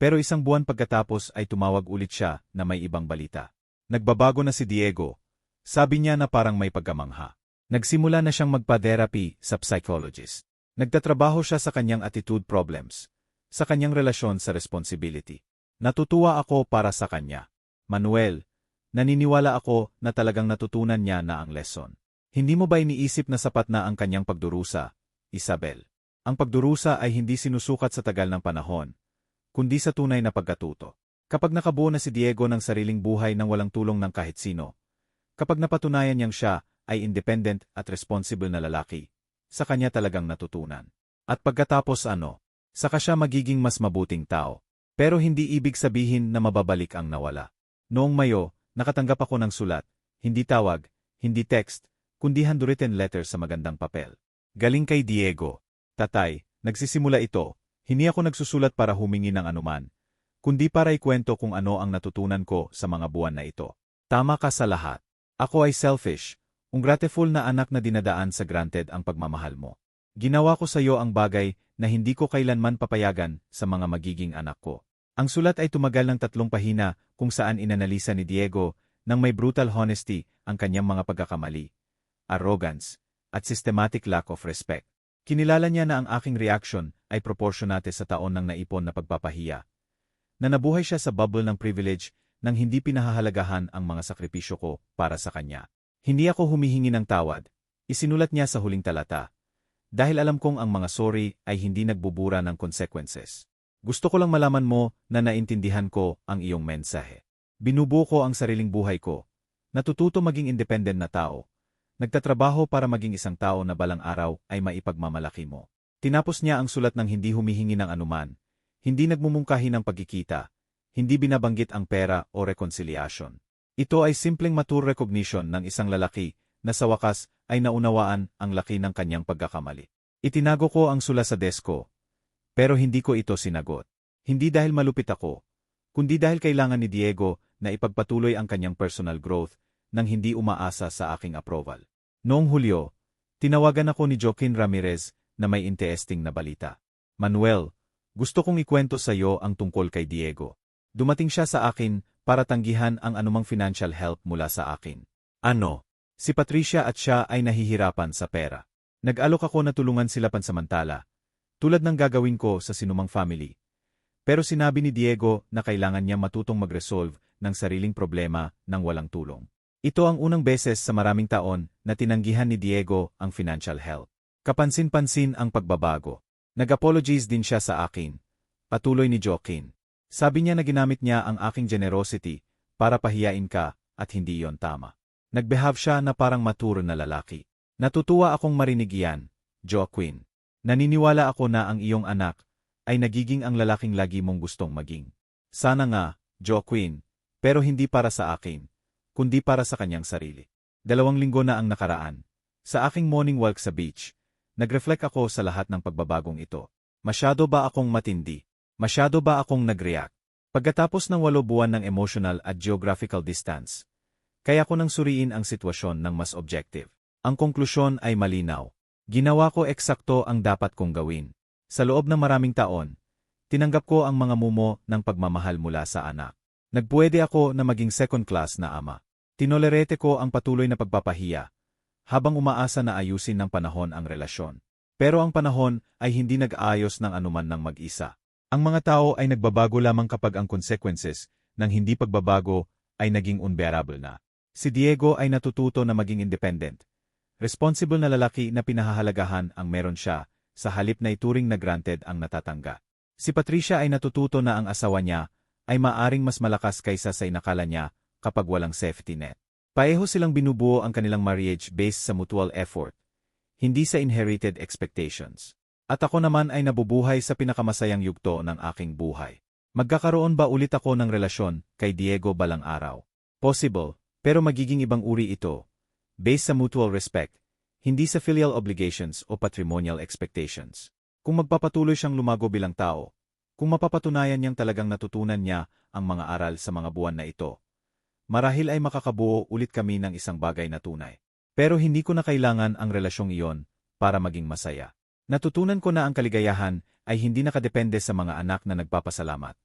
Pero isang buwan pagkatapos ay tumawag ulit siya na may ibang balita. Nagbabago na si Diego. Sabi niya na parang may pagkamangha. Nagsimula na siyang magpa-therapy sa psychologist. Nagtatrabaho siya sa kanyang attitude problems, sa kanyang relasyon sa responsibility. Natutuwa ako para sa kanya. Manuel, naniniwala ako na talagang natutunan niya na ang lesson. Hindi mo ba iniisip na sapat na ang kanyang pagdurusa, Isabel? Ang pagdurusa ay hindi sinusukat sa tagal ng panahon, kundi sa tunay na pagkatuto. Kapag nakabuo na si Diego ng sariling buhay nang walang tulong ng kahit sino, kapag napatunayan niyang siya ay independent at responsible na lalaki, sa kanya talagang natutunan. At pagkatapos saka siya magiging mas mabuting tao. Pero hindi ibig sabihin na mababalik ang nawala. Noong Mayo, nakatanggap ako ng sulat, hindi tawag, Hindi text, kundi handwritten letter sa magandang papel. Galing kay Diego. Tatay, nagsisimula ito. Hindi ako nagsusulat para humingi ng anuman, kundi para ikwento kung ano ang natutunan ko sa mga buwan na ito. Tama ka sa lahat. Ako ay selfish, ungrateful na anak na dinadaan sa granted ang pagmamahal mo. Ginawa ko sa iyo ang bagay na hindi ko kailanman papayagan sa mga magiging anak ko. Ang sulat ay tumagal ng 3 pahina kung saan inanalisa ni Diego ng may brutal honesty ang kanyang mga pagkakamali, arrogance, at systematic lack of respect. Kinilala niya na ang aking reaction ay proporsyonate sa taon ng naipon na pagpapahiya. Na nabuhay siya sa bubble ng privilege nang hindi pinahahalagahan ang mga sakripisyo ko para sa kanya. Hindi ako humihingi ng tawad, isinulat niya sa huling talata. Dahil alam kong ang mga sorry ay hindi nagbubura ng consequences. Gusto ko lang malaman mo na naintindihan ko ang iyong mensahe. Binubuo ko ang sariling buhay ko. Natututo maging independent na tao. Nagtatrabaho para maging isang tao na balang araw ay maipagmamalaki mo. Tinapos niya ang sulat ng hindi humihingi ng anuman. Hindi nagmumungkahi ng pagkikita. Hindi binabanggit ang pera o reconciliation. Ito ay simpleng mature recognition ng isang lalaki na sa wakas ay naunawaan ang laki ng kanyang pagkakamali. Itinago ko ang sulat sa desko, pero hindi ko ito sinagot. Hindi dahil malupit ako, kundi dahil kailangan ni Diego na ipagpatuloy ang kanyang personal growth nang hindi umaasa sa aking approval. Noong Hulyo, tinawagan ako ni Joaquin Ramirez na may interesting na balita. Manuel, gusto kong ikwento sa iyo ang tungkol kay Diego. Dumating siya sa akin para tanggihan ang anumang financial help mula sa akin. Ano? Si Patricia at siya ay nahihirapan sa pera. Nag-alok ako na tulungan sila pansamantala, tulad ng gagawin ko sa sinumang family. Pero sinabi ni Diego na kailangan niya matutong mag-resolve ng sariling problema ng walang tulong. Ito ang unang beses sa maraming taon na tinanggihan ni Diego ang financial help. Kapansin-pansin ang pagbabago. Nag-apologize din siya sa akin. Patuloy ni Joaquin. Sabi niya na ginamit niya ang aking generosity para pahiyain ka at hindi iyon tama. Nagbehave siya na parang mature na lalaki. Natutuwa akong marinig iyan, Joaquin. Naniniwala ako na ang iyong anak ay nagiging ang lalaking lagi mong gustong maging. Sana nga, Joaquin, pero hindi para sa akin, kundi para sa kanyang sarili. 2 linggo na ang nakaraan. Sa aking morning walk sa beach, nag-reflect ako sa lahat ng pagbabagong ito. Masyado ba akong matindi? Masyado ba akong nag-react? Pagkatapos ng 8 buwan ng emotional at geographical distance, kaya ko nang suriin ang sitwasyon ng mas objective. Ang konklusyon ay malinaw. Ginawa ko eksakto ang dapat kong gawin. Sa loob ng maraming taon, tinanggap ko ang mga mumo ng pagmamahal mula sa anak. Nagpuwede ako na maging second class na ama. Tinolerete ko ang patuloy na pagpapahiya, habang umaasa na ayusin ng panahon ang relasyon. Pero ang panahon ay hindi nag-aayos ng anuman ng mag-isa. Ang mga tao ay nagbabago lamang kapag ang consequences ng hindi pagbabago ay naging unbearable na. Si Diego ay natututo na maging independent. Responsible na lalaki na pinahahalagahan ang meron siya, sa halip na ituring na granted ang natatangga. Si Patricia ay natututo na ang asawa niya ay maaring mas malakas kaysa sa inakala niya kapag walang safety net. Pareho silang binubuo ang kanilang marriage based sa mutual effort, hindi sa inherited expectations. At ako naman ay nabubuhay sa pinakamasayang yugto ng aking buhay. Magkakaroon ba ulit ako ng relasyon kay Diego balang araw? Possible, pero magiging ibang uri ito, based sa mutual respect, hindi sa filial obligations o patrimonial expectations. Kung magpapatuloy siyang lumago bilang tao, kung mapapatunayan niyang talagang natutunan niya ang mga aral sa mga buwan na ito, marahil ay makakabuo ulit kami ng isang bagay na tunay. Pero hindi ko na kailangan ang relasyong iyon para maging masaya. Natutunan ko na ang kaligayahan ay hindi nakadepende sa mga anak na nagpapasalamat,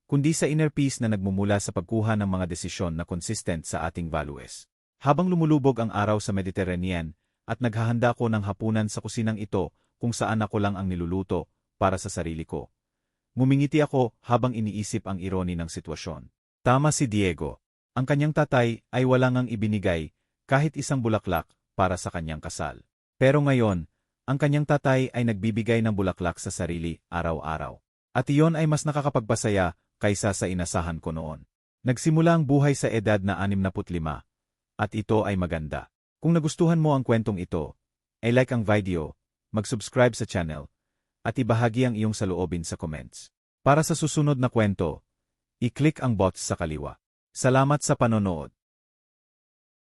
kundi sa inner peace na nagmumula sa pagkuha ng mga desisyon na consistent sa ating values. Habang lumulubog ang araw sa Mediterranean at naghahanda ko ng hapunan sa kusinang ito kung saan ako lang ang niluluto para sa sarili ko, ngumingiti ako habang iniisip ang ironi ng sitwasyon. Tama si Diego. Ang kanyang tatay ay wala ngang ibinigay kahit isang bulaklak para sa kanyang kasal. Pero ngayon, ang kanyang tatay ay nagbibigay ng bulaklak sa sarili araw-araw. At iyon ay mas nakakapagpasaya kaysa sa inasahan ko noon. Nagsimula ang buhay sa edad na 65. At ito ay maganda. Kung nagustuhan mo ang kwentong ito, ay like ang video, mag-subscribe sa channel, at ibahagi ang iyong saloobin sa comments. Para sa susunod na kwento, i-click ang box sa kaliwa. Salamat sa panonood.